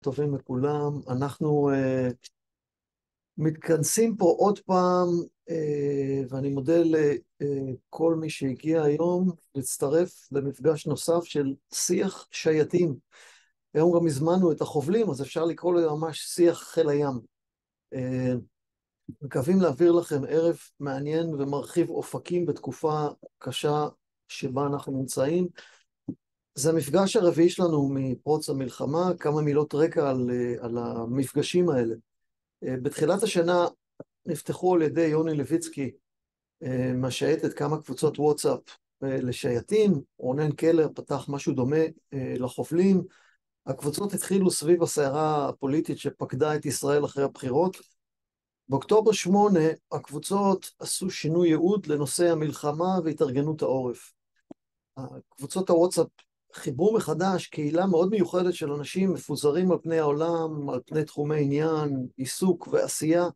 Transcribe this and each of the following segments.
טובים לכולם. אנחנו מתכנסים פה עוד פעם, ואני מודה לכל מי שהגיע היום להצטרף למפגש נוסף של שיח שייטים. היום גם הזמנו את החובלים, אז אפשר לקרוא לו ממש שיח חיל הים. מקווים להעביר לכם ערב מעניין ומרחיב אופקים בתקופה קשה שבה אנחנו נמצאים. זה המפגש הרביעי שלנו מפרוץ המלחמה. כמה מילות רקע על המפגשים האלה. בתחילת השנה נפתחו על ידי יוני לויצקי מהשייטת כמה קבוצות וואטסאפ לשייטים. רונן קלר פתח משהו דומה לחובלים. הקבוצות התחילו סביב הסערה הפוליטית שפקדה את ישראל אחרי הבחירות. באוקטובר 8 הקבוצות עשו שינוי ייעוד לנושא המלחמה והתארגנות העורף. קבוצות הוואטסאפ חיברו מחדש קהילה מאוד מיוחדת של אנשים מפוזרים על פני העולם, על פני תחומי עניין, עיסוק ועשייה,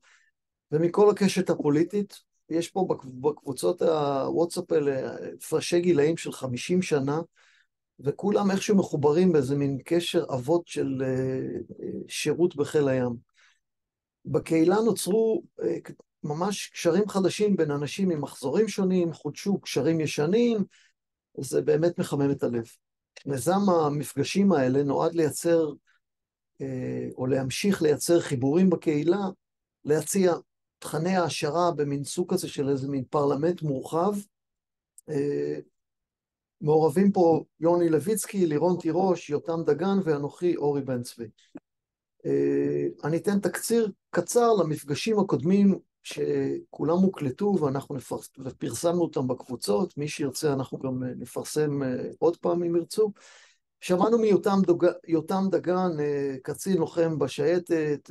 ומכל הקשת הפוליטית. יש פה בקבוצות הוואטסאפ האלה הפרשי גילאים של 50 שנה, וכולם איכשהו מחוברים באיזה מין קשר אבות של שירות בחיל הים. בקהילה נוצרו ממש קשרים חדשים בין אנשים עם מחזורים שונים, חודשו קשרים ישנים, זה באמת מחמם את הלב. מיזם המפגשים האלה נועד לייצר, או להמשיך לייצר חיבורים בקהילה, להציע תכני העשרה במין סוג כזה של איזה מין פרלמנט מורחב. מעורבים פה יוני לויצקי, לירון תירוש, יותם דגן ואנוכי אורי בן צבי. אני אתן תקציר קצר למפגשים הקודמים שכולם הוקלטו ואנחנו פרסמנו אותם בקבוצות. מי שירצה אנחנו גם נפרסם עוד פעם אם ירצו. שמענו מיותם דגן, קצין לוחם בשייטת,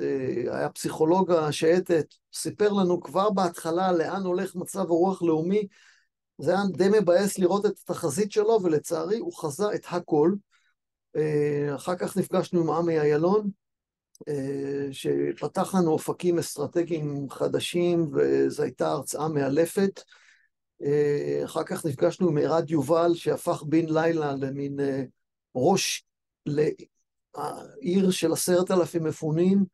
היה פסיכולוג השייטת, סיפר לנו כבר בהתחלה לאן הולך מצב הרוח לאומי. זה היה די מבאס לראות את התחזית שלו, ולצערי הוא חזה את הכל. אחר כך נפגשנו עם עמי איילון, שפתח לנו אופקים אסטרטגיים חדשים, וזו הייתה הרצאה מאלפת. אחר כך נפגשנו עם ערד יובל, שהפך בן לילה למין ראש לעיר של 10,000 מפונים,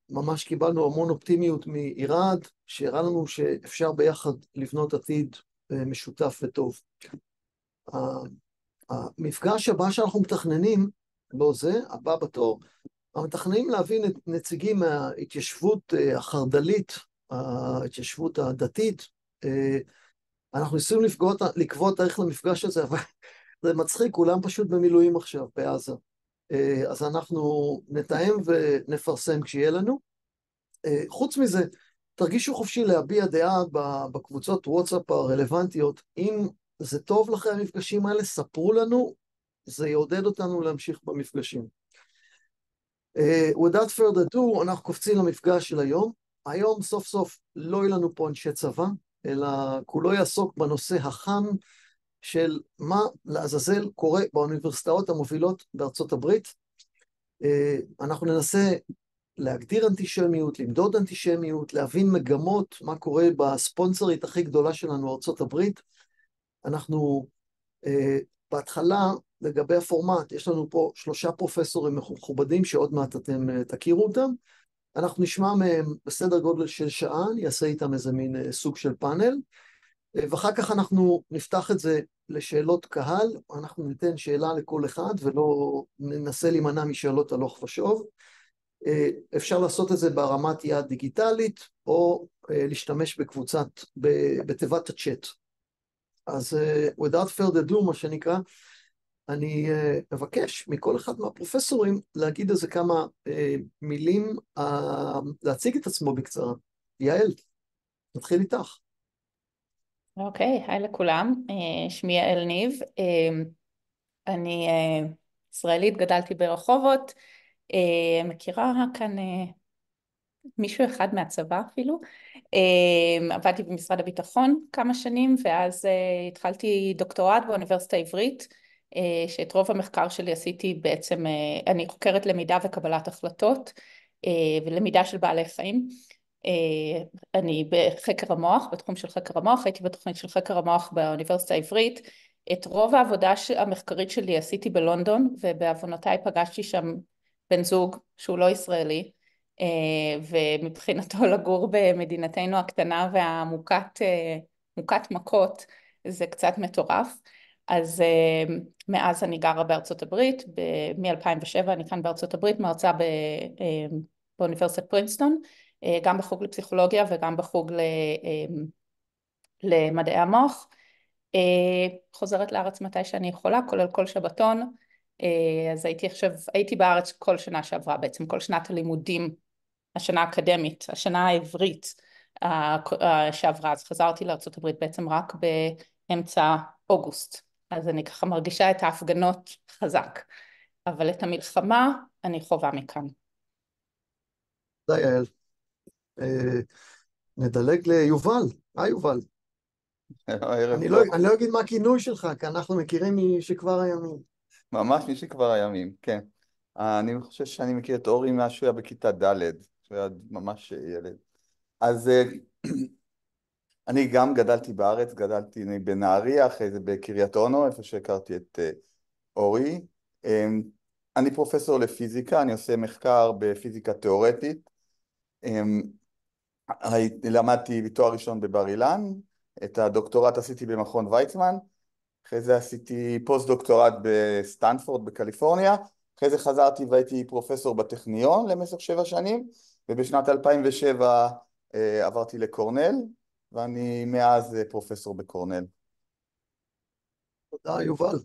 וממש קיבלנו המון אופטימיות מערד, שהראה לנו שאפשר ביחד לבנות עתיד משותף וטוב. המפגש הבא שאנחנו מתכננים, לא זה, הבא בתור, אנחנו מתכננים להביא נציגים מההתיישבות החרדלית, ההתיישבות הדתית. אנחנו ניסינו לקבוע תאריך למפגש הזה, אבל זה מצחיק, כולם פשוט במילואים עכשיו בעזה. אז אנחנו נתאם ונפרסם כשיהיה לנו. חוץ מזה, תרגישו חופשי להביע דעה בקבוצות וואטסאפ הרלוונטיות. אם זה טוב לכם המפגשים האלה, ספרו לנו, זה יעודד אותנו להמשיך במפגשים. Without further ado, אנחנו קופצים למפגש של היום. היום סוף סוף לא יהיה לנו פה אנשי צבא, אלא כולו יעסוק בנושא החם של מה לעזאזל קורה באוניברסיטאות המובילות בארצות הברית. אנחנו ננסה להגדיר אנטישמיות, למדוד אנטישמיות, להבין מגמות, מה קורה בספונסרית הכי גדולה שלנו, ארצות הברית. אנחנו בהתחלה, לגבי הפורמט, יש לנו פה 3 פרופסורים מכובדים שעוד מעט אתם תכירו אותם. אנחנו נשמע מהם בסדר גודל של שעה, אני אעשה איתם איזה מין סוג של פאנל, ואחר כך אנחנו נפתח את זה לשאלות קהל. אנחנו ניתן שאלה לכל אחד ולא ננסה להימנע משאלות הלוך ושוב. אפשר לעשות את זה בהרמת יד דיגיטלית, או להשתמש בתיבת הצ'אט. אז without further ado, מה שנקרא, אני אבקש מכל אחד מהפרופסורים להגיד איזה כמה מילים, להציג את עצמו בקצרה. יעל, נתחיל איתך. אוקיי, היי לכולם, שמי יעל ניב, אני ישראלית, גדלתי ברחובות, מכירה כאן מישהו אחד מהצבא אפילו, עבדתי במשרד הביטחון כמה שנים, ואז התחלתי דוקטורט באוניברסיטה העברית, שאת רוב המחקר שלי עשיתי בעצם, אני חוקרת למידה וקבלת החלטות, ולמידה של בעלי חיים. אני בחקר המוח, בתחום של חקר המוח, הייתי בתוכנית של חקר המוח באוניברסיטה העברית, את רוב העבודה המחקרית שלי עשיתי בלונדון, ובעוונותיי פגשתי שם בן זוג שהוא לא ישראלי, ומבחינתו לגור במדינתנו הקטנה והמוכת מכות זה קצת מטורף. אז מאז אני גרה בארצות הברית, מ-2007 אני כאן בארצות הברית, מרצה באוניברסיטת פרינסטון, גם בחוג לפסיכולוגיה וגם בחוג למדעי המוח. חוזרת לארץ מתי שאני יכולה, כולל כל שבתון. אז הייתי בארץ כל שנה שעברה, בעצם כל שנת הלימודים, השנה האקדמית, השנה העברית שעברה, אז חזרתי לארצות הברית בעצם רק באמצע אוגוסט, אז אני ככה מרגישה את ההפגנות חזק, אבל את המלחמה אני חובה מכאן. תודה יעל. נדלג ליובל. יובל. אני לא אגיד מה הכינוי שלך, כי אנחנו מכירים משכבר הימים. ממש משכבר הימים, כן. אני חושב שאני מכיר את אורי מאז שהוא היה בכיתה ד', שהוא היה ממש ילד. אז אני גם גדלתי בארץ, גדלתי בנהריה, אחרי זה בקריית אונו, איפה שהכרתי את אורי. אני פרופסור לפיזיקה, אני עושה מחקר בפיזיקה תיאורטית. למדתי בתואר ראשון בבר אילן, את הדוקטורט עשיתי במכון ויצמן, אחרי זה עשיתי פוסט דוקטורט בסטנפורד בקליפורניה, אחרי זה חזרתי והייתי פרופסור בטכניון למשך 7 שנים, ובשנת 2007 עברתי לקורנל, ואני מאז פרופסור בקורנל. תודה יובל.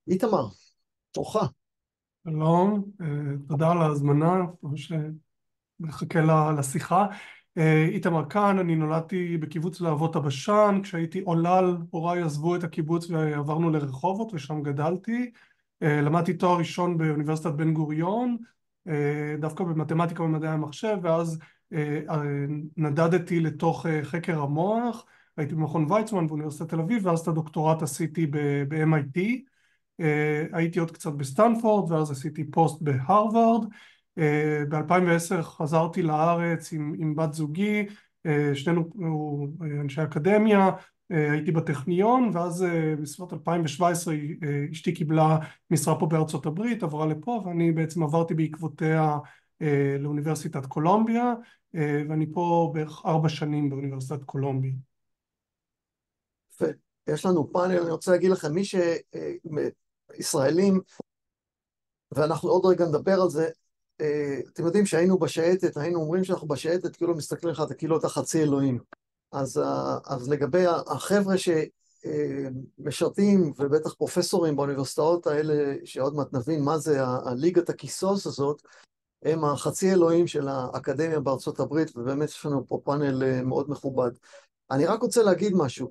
איתמר, תורך. שלום, תודה על ההזמנה, מחכה לשיחה. איתמר כאן, אני נולדתי בקיבוץ להבות הבשן, כשהייתי עולל הוריי עזבו את הקיבוץ ועברנו לרחובות ושם גדלתי. למדתי תואר ראשון באוניברסיטת בן גוריון, דווקא במתמטיקה ומדעי המחשב, ואז נדדתי לתוך חקר המוח, הייתי במכון ויצמן באוניברסיטת תל אביב, ואז את הדוקטורט עשיתי ב-MIT, הייתי עוד קצת בסטנפורד, ואז עשיתי פוסט בהרווארד. ב-2010 חזרתי לארץ עם בת זוגי, שנינו אנשי אקדמיה, הייתי בטכניון, ואז בסביבות 2017 אשתי קיבלה משרה פה בארצות הברית, עברה לפה, ואני בעצם עברתי בעקבותיה לאוניברסיטת קולומביה, ואני פה בערך 4 שנים באוניברסיטת קולומביה. יש לנו פאנל, אני רוצה להגיד לכם, מי שישראלים, ואנחנו עוד רגע נדבר על זה, אתם יודעים שהיינו בשייטת, היינו אומרים שאנחנו בשייטת, כאילו מסתכלים לך, כאילו אתה חצי אלוהים. אז לגבי החבר'ה שמשרתים, ובטח פרופסורים באוניברסיטאות האלה, שעוד מעט נבין מה זה הליגת הכיסוס הזאת, הם החצי אלוהים של האקדמיה בארצות הברית, ובאמת יש לנו פה פאנל מאוד מכובד. אני רק רוצה להגיד משהו.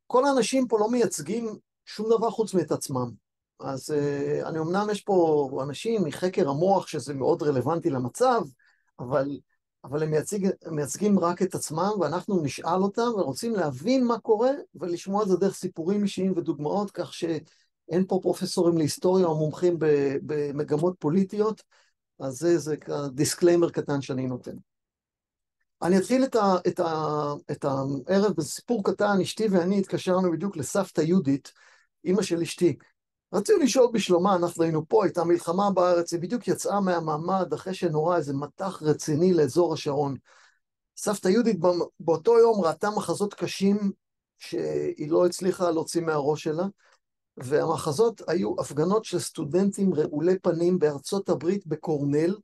כל האנשים פה לא מייצגים שום דבר חוץ מאת עצמם. אז אני אמנם יש פה אנשים מחקר המוח שזה מאוד רלוונטי למצב, אבל הם מייצגים רק את עצמם, ואנחנו נשאל אותם ורוצים להבין מה קורה, ולשמוע את זה דרך סיפורים אישיים ודוגמאות, כך שאין פה פרופסורים להיסטוריה או מומחים במגמות פוליטיות, אז זה דיסקליימר קטן שאני נותן. אני אתחיל את הערב בסיפור קטן. אשתי ואני התקשרנו בדיוק לסבתא יהודית, אמא של אשתי. רצינו לשאול בשלומה, אנחנו היינו פה, הייתה מלחמה בארץ, היא בדיוק יצאה מהמעמד אחרי שנורא איזה מתח רציני לאזור השרון. סבתא יהודית באותו יום ראתה מחזות קשים שהיא לא הצליחה להוציא מהראש שלה, והמחזות היו הפגנות של סטודנטים רעולי פנים בארצות הברית בקורנל,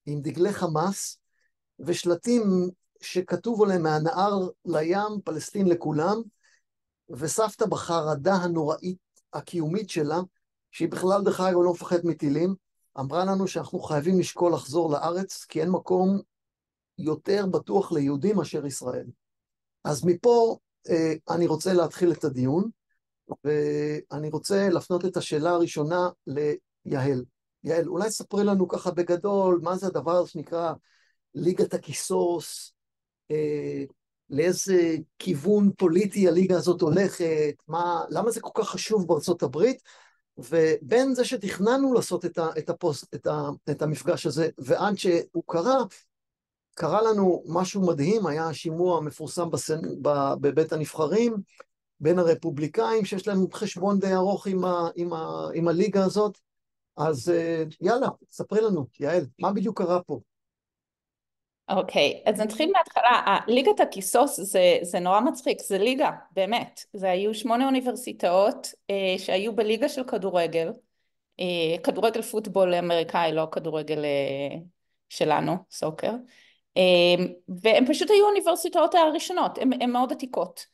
עם דגלי חמאס, ושלטים שכתוב עליהם מהנהר לים, פלסטין לכולם, וסבתא בחרדה הנוראית הקיומית שלה, שהיא בכלל דרך אגב לא מפחדת מטילים, אמרה לנו שאנחנו חייבים לשקול לחזור לארץ, כי אין מקום יותר בטוח ליהודים מאשר ישראל. אז מפה אני רוצה להתחיל את הדיון, ואני רוצה להפנות את השאלה הראשונה ליהל. יעל, אולי ספרי לנו ככה בגדול, מה זה הדבר שנקרא ליגת הכיסוס, לאיזה כיוון פוליטי הליגה הזאת הולכת, למה זה כל כך חשוב בארצות הברית, ובין זה שתכננו לעשות את המפגש הזה, ועד שהוא קרה לנו משהו מדהים, היה שימוע מפורסם בבית הנבחרים, בין הרפובליקאים, שיש להם חשבון די ארוך עם הליגה הזאת. אז יאללה, ספרי לנו, יעל, מה בדיוק קרה פה? אוקיי, אז נתחיל מההתחלה. ליגת הכיסוס זה נורא מצחיק, זה ליגה, באמת. זה היו 8 אוניברסיטאות שהיו בליגה של כדורגל, כדורגל פוטבול אמריקאי, לא כדורגל שלנו, סוקר. והם פשוט היו האוניברסיטאות הראשונות, הן מאוד עתיקות.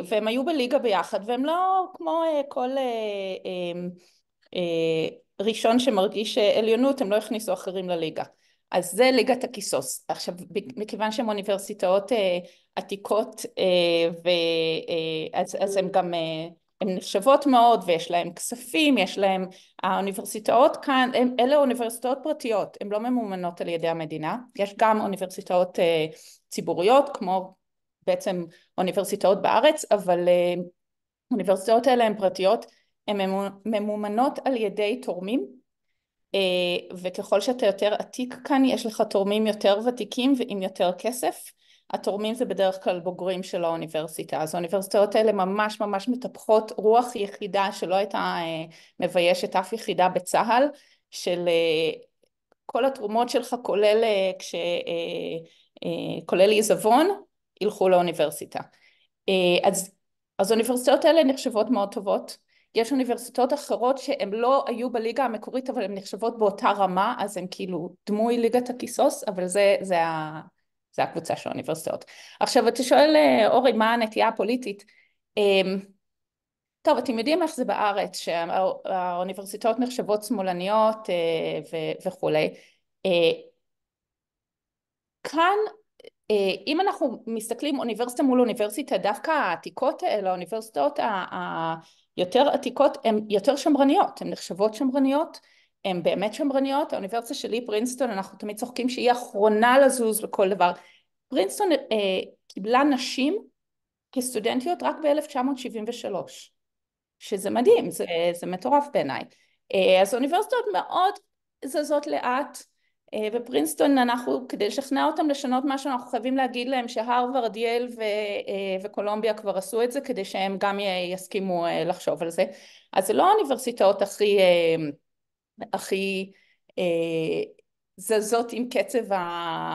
והם היו בליגה ביחד, והם לא כמו כל ראשון שמרגיש עליונות, הם לא הכניסו אחרים לליגה. אז זה ליגת הכיסוס. עכשיו, מכיוון שהן אוניברסיטאות עתיקות, אז הן גם, הן נחשבות מאוד, ויש להן כספים, יש להן, האוניברסיטאות כאן, אלה אוניברסיטאות פרטיות, הן לא ממומנות על ידי המדינה, יש גם אוניברסיטאות ציבוריות, כמו בעצם אוניברסיטאות בארץ, אבל האוניברסיטאות האלה הן פרטיות, הן ממומנות על ידי תורמים, וככל שאתה יותר עתיק כאן, יש לך תורמים יותר ותיקים ועם יותר כסף. התורמים זה בדרך כלל בוגרים של האוניברסיטה, אז האוניברסיטאות האלה ממש ממש מטפחות רוח יחידה שלא הייתה מביישת אף יחידה בצה"ל, של כל התרומות שלך כולל עיזבון, ילכו לאוניברסיטה. אז האוניברסיטאות האלה נחשבות מאוד טובות. יש אוניברסיטאות אחרות שהן לא היו בליגה המקורית, אבל הן נחשבות באותה רמה, אז הן כאילו דמוי ליגת הכיסוס, אבל זה הקבוצה של האוניברסיטאות. עכשיו, אתה שואל, אורי, מה הנטייה הפוליטית? טוב, אתם יודעים איך זה בארץ, שהאוניברסיטאות נחשבות שמאלניות וכולי. כאן, אם אנחנו מסתכלים אוניברסיטה מול אוניברסיטה, דווקא העתיקות האלה, האוניברסיטאות היותר עתיקות, הן יותר שמרניות, הן נחשבות שמרניות, הן באמת שמרניות. האוניברסיטה שלי, פרינסטון, אנחנו תמיד צוחקים שהיא האחרונה לזוז לכל דבר. פרינסטון קיבלה נשים כסטודנטיות רק ב-1973, שזה מדהים, זה מטורף בעיניי. אז האוניברסיטאות מאוד זזות לאט, בפרינסטון אנחנו, כדי לשכנע אותם לשנות משהו, אנחנו חייבים להגיד להם שהרווארד, ייל וקולומביה כבר עשו את זה, כדי שהם גם יסכימו לחשוב על זה. אז זה לא האוניברסיטאות הכי זזות עם קצב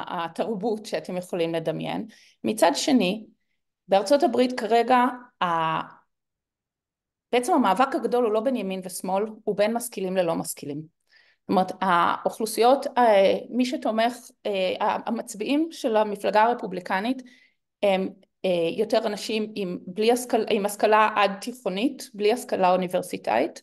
התרבות שאתם יכולים לדמיין. מצד שני, בארצות הברית כרגע, בעצם המאבק הגדול הוא לא בין ימין ושמאל, הוא בין משכילים ללא משכילים. זאת אומרת, האוכלוסיות, מי שתומך, המצביעים של המפלגה הרפובליקנית, הם יותר אנשים עם השכלה עד תיכונית, בלי השכלה אוניברסיטאית,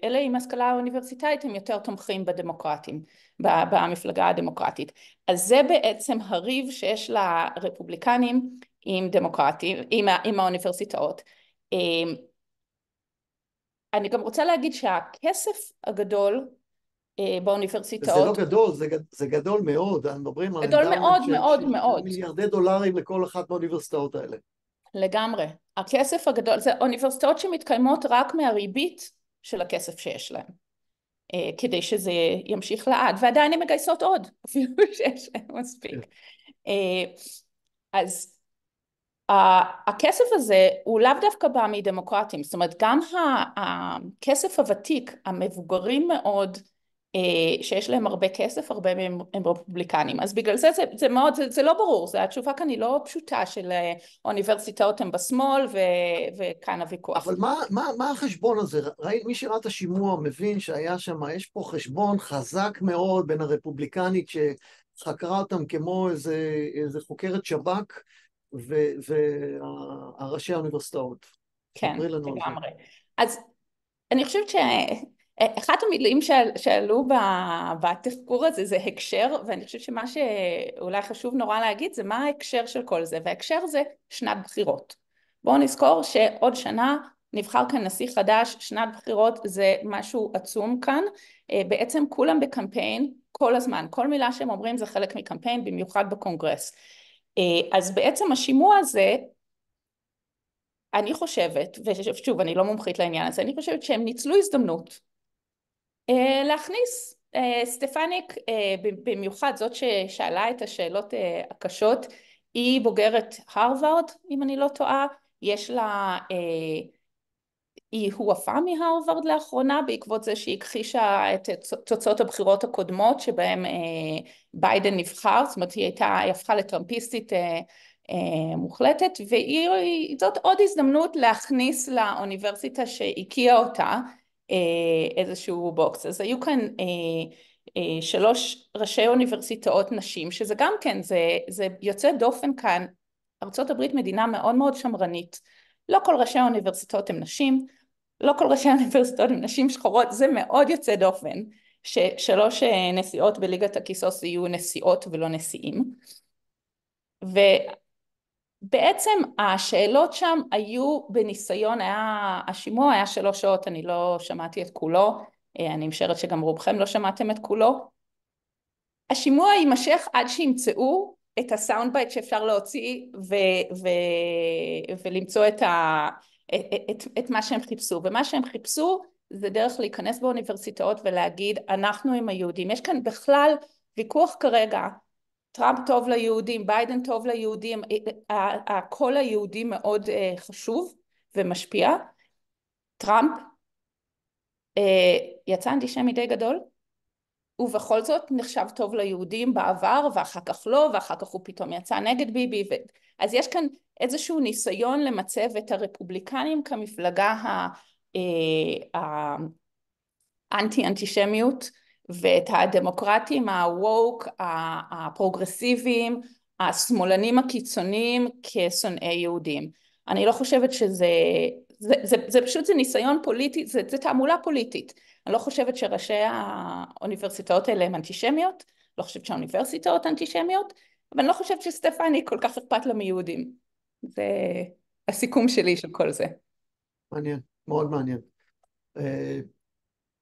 ואלה עם השכלה אוניברסיטאית הם יותר תומכים בדמוקרטים, במפלגה הדמוקרטית. אז זה בעצם הריב שיש לרפובליקנים עם דמוקרטים, עם האוניברסיטאות. אני גם רוצה להגיד שהכסף הגדול באוניברסיטאות... זה לא גדול, זה גדול מאוד. אנחנו מדברים על גדול מאוד מאוד של מאוד. מיליארדי דולרים לכל אחת מהאוניברסיטאות האלה. לגמרי. הכסף הגדול, זה אוניברסיטאות שמתקיימות רק מהריבית של הכסף שיש להם, כדי שזה ימשיך לעד, ועדיין הן מגייסות עוד, אפילו שיש להם מספיק. אז הכסף הזה הוא לאו דווקא בא מדמוקרטים, זאת אומרת גם הכסף הוותיק, המבוגרים מאוד, שיש להם הרבה כסף, הרבה מהם הם רפובליקנים, אז בגלל זה זה מאוד, זה לא ברור, התשובה כאן היא לא פשוטה של אוניברסיטאות הם בשמאל וכאן הוויכוח. אבל מה החשבון הזה? מי שראה את השימוע מבין שהיה שם, יש פה חשבון חזק מאוד בין הרפובליקנית שחקרה אותם כמו איזה חוקרת שב"כ, והראשי האוניברסיטאות. כן, לגמרי. אז אני חושבת שאחת המילים שעלו בתחקור הזה זה הקשר, ואני חושבת שמה שאולי חשוב נורא להגיד זה מה ההקשר של כל זה, וההקשר זה שנת בחירות. בואו נזכור שעוד שנה נבחר כאן נשיא חדש, שנת בחירות זה משהו עצום כאן, בעצם כולם בקמפיין כל הזמן, כל מילה שהם אומרים זה חלק מקמפיין, במיוחד בקונגרס. אז בעצם השימוע הזה, אני חושבת, ושוב אני לא מומחית לעניין הזה, אני חושבת שהם ניצלו הזדמנות להכניס, סטפניק במיוחד זאת ששאלה את השאלות הקשות, היא בוגרת הרווארד, אם אני לא טועה, יש לה, היא הועפה מהרווארד לאחרונה, בעקבות זה שהיא הכחישה את תוצאות הבחירות הקודמות, שבהם ביידן נבחר, זאת אומרת היא הפכה לטראמפיסטית מוחלטת, וזאת עוד הזדמנות להכניס לאוניברסיטה שהקיאה אותה איזשהו בוקס. אז היו כאן 3 ראשי אוניברסיטאות נשים, שזה גם כן, זה יוצא דופן כאן. ארצות הברית מדינה מאוד מאוד שמרנית, לא כל ראשי האוניברסיטאות הם נשים, לא כל ראשי האוניברסיטאות הם נשים שחורות, זה מאוד יוצא דופן, ש3 נשיאות בליגת הכיסוס יהיו נשיאות ולא נשיאים. ובעצם השאלות שם היו בניסיון, השימוע היה 3 שעות, אני לא שמעתי את כולו, אני משערת שגם רובכם לא שמעתם את כולו. השימוע יימשך עד שימצאו את הסאונד בייט שאפשר להוציא ולמצוא את מה שהם חיפשו, ומה שהם חיפשו זה דרך להיכנס באוניברסיטאות ולהגיד אנחנו עם היהודים. יש כאן בכלל ויכוח כרגע, טראמפ טוב ליהודים, ביידן טוב ליהודים, הקול היהודי מאוד חשוב ומשפיע. טראמפ יצא אנטישמי די גדול, ובכל זאת נחשב טוב ליהודים בעבר, ואחר כך לא, ואחר כך הוא פתאום יצא נגד ביבי. אז יש כאן איזשהו ניסיון למצב את הרפובליקנים כמפלגה האנטי-אנטישמיות, ואת הדמוקרטים, הווק, הפרוגרסיביים, השמאלנים הקיצוניים כשונאי יהודים. אני לא חושבת שזה, זה פשוט זה ניסיון פוליטי, זה תעמולה פוליטית. אני לא חושבת שראשי האוניברסיטאות האלה הם אנטישמיות, לא חושבת שהאוניברסיטאות אנטישמיות, אבל אני לא חושבת שסטפני כל כך אכפת לה מיהודים. זה הסיכום שלי של כל זה. מעניין, מאוד מעניין.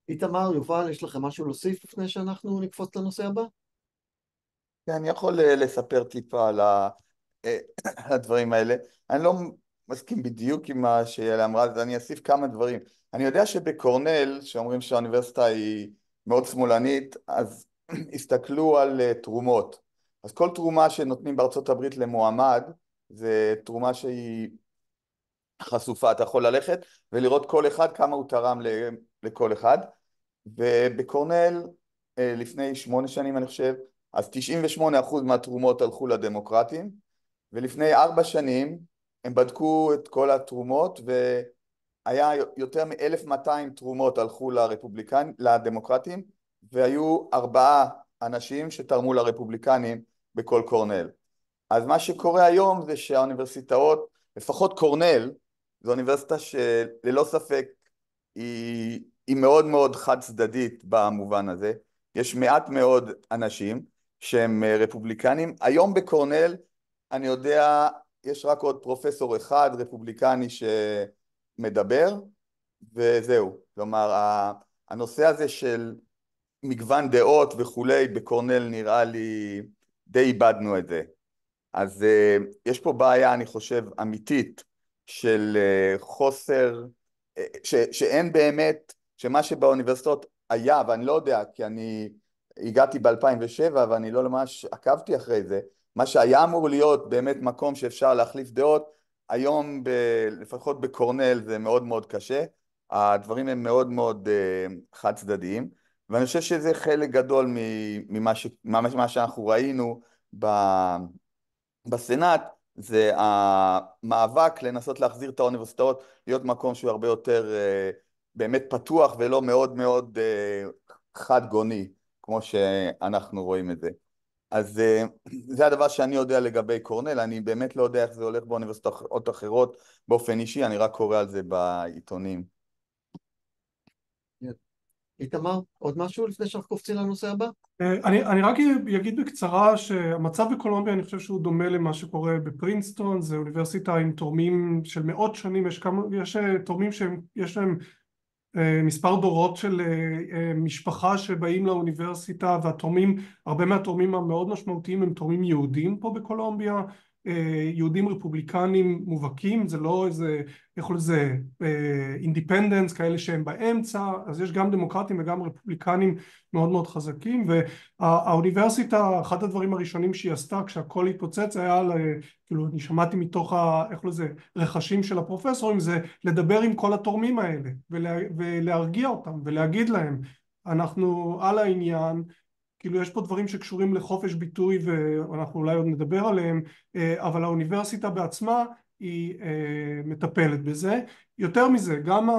איתמר, יובל, יש לכם משהו להוסיף לפני שאנחנו נקפוץ לנושא הבא? אני יכול לספר טיפה על הדברים האלה. אני לא מסכים בדיוק עם מה שאלה אמרה, אז אני אוסיף כמה דברים. אני יודע שבקורנל, שאומרים שהאוניברסיטה היא מאוד שמאלנית, אז הסתכלו על תרומות. אז כל תרומה שנותנים בארצות הברית למועמד, זה תרומה שהיא חשופה. אתה יכול ללכת ולראות כל אחד כמה הוא תרם לכל אחד. ובקורנל, לפני 8 שנים אני חושב, אז 98% מהתרומות הלכו לדמוקרטים, ולפני 4 שנים הם בדקו את כל התרומות, והיה יותר מ-1200 תרומות הלכו לדמוקרטים, והיו 4 אנשים שתרמו לרפובליקנים בכל קורנל. אז מה שקורה היום זה שהאוניברסיטאות, לפחות קורנל, זו אוניברסיטה שללא ספק היא מאוד מאוד חד צדדית במובן הזה. יש מעט מאוד אנשים שהם רפובליקנים. היום בקורנל, אני יודע, יש רק עוד פרופסור אחד רפובליקני שמדבר, וזהו. כלומר, הנושא הזה של מגוון דעות וכולי, בקורנל נראה לי די איבדנו את זה. אז יש פה בעיה, אני חושב, אמיתית של חוסר, שאין באמת, שמה שבאוניברסיטאות היה, ואני לא יודע, כי אני הגעתי ב-2007 ואני לא ממש עקבתי אחרי זה, מה שהיה אמור להיות באמת מקום שאפשר להחליף דעות, היום לפחות בקורנל זה מאוד מאוד קשה, הדברים הם מאוד מאוד חד צדדיים, ואני חושב שזה חלק גדול ממה שאנחנו ראינו בסנאט, זה המאבק לנסות להחזיר את האוניברסיטאות להיות מקום שהוא הרבה יותר באמת פתוח ולא מאוד מאוד חד גוני, כמו שאנחנו רואים את זה. אז זה הדבר שאני יודע לגבי קורנל, אני באמת לא יודע איך זה הולך באוניברסיטאות אחרות באופן אישי, אני רק קורא על זה בעיתונים. איתמר, עוד משהו לפני שאנחנו קופצים לנושא הבא? אני רק אגיד בקצרה שהמצב בקולומביה אני חושב שהוא דומה למה שקורה בפרינסטון, זה אוניברסיטה עם תורמים של מאות שנים, יש תורמים שיש להם מספר דורות של משפחה שבאים לאוניברסיטה, והתורמים, הרבה מהתורמים המאוד משמעותיים הם תורמים יהודים פה בקולומביה, יהודים רפובליקנים מובהקים, זה לא איזה, איך לזה, אינדיפנדנס כאלה שהם באמצע, אז יש גם דמוקרטים וגם רפובליקנים מאוד מאוד חזקים, והאוניברסיטה, אחד הדברים הראשונים שהיא עשתה כשהכל התפוצץ היה, כאילו אני שמעתי מתוך איך לזה, רכשים של הפרופסורים, זה לדבר עם כל התורמים האלה ולהרגיע אותם ולהגיד להם, אנחנו על העניין, כאילו יש פה דברים שקשורים לחופש ביטוי ואנחנו אולי עוד נדבר עליהם, אבל האוניברסיטה בעצמה היא מטפלת בזה. יותר מזה, גם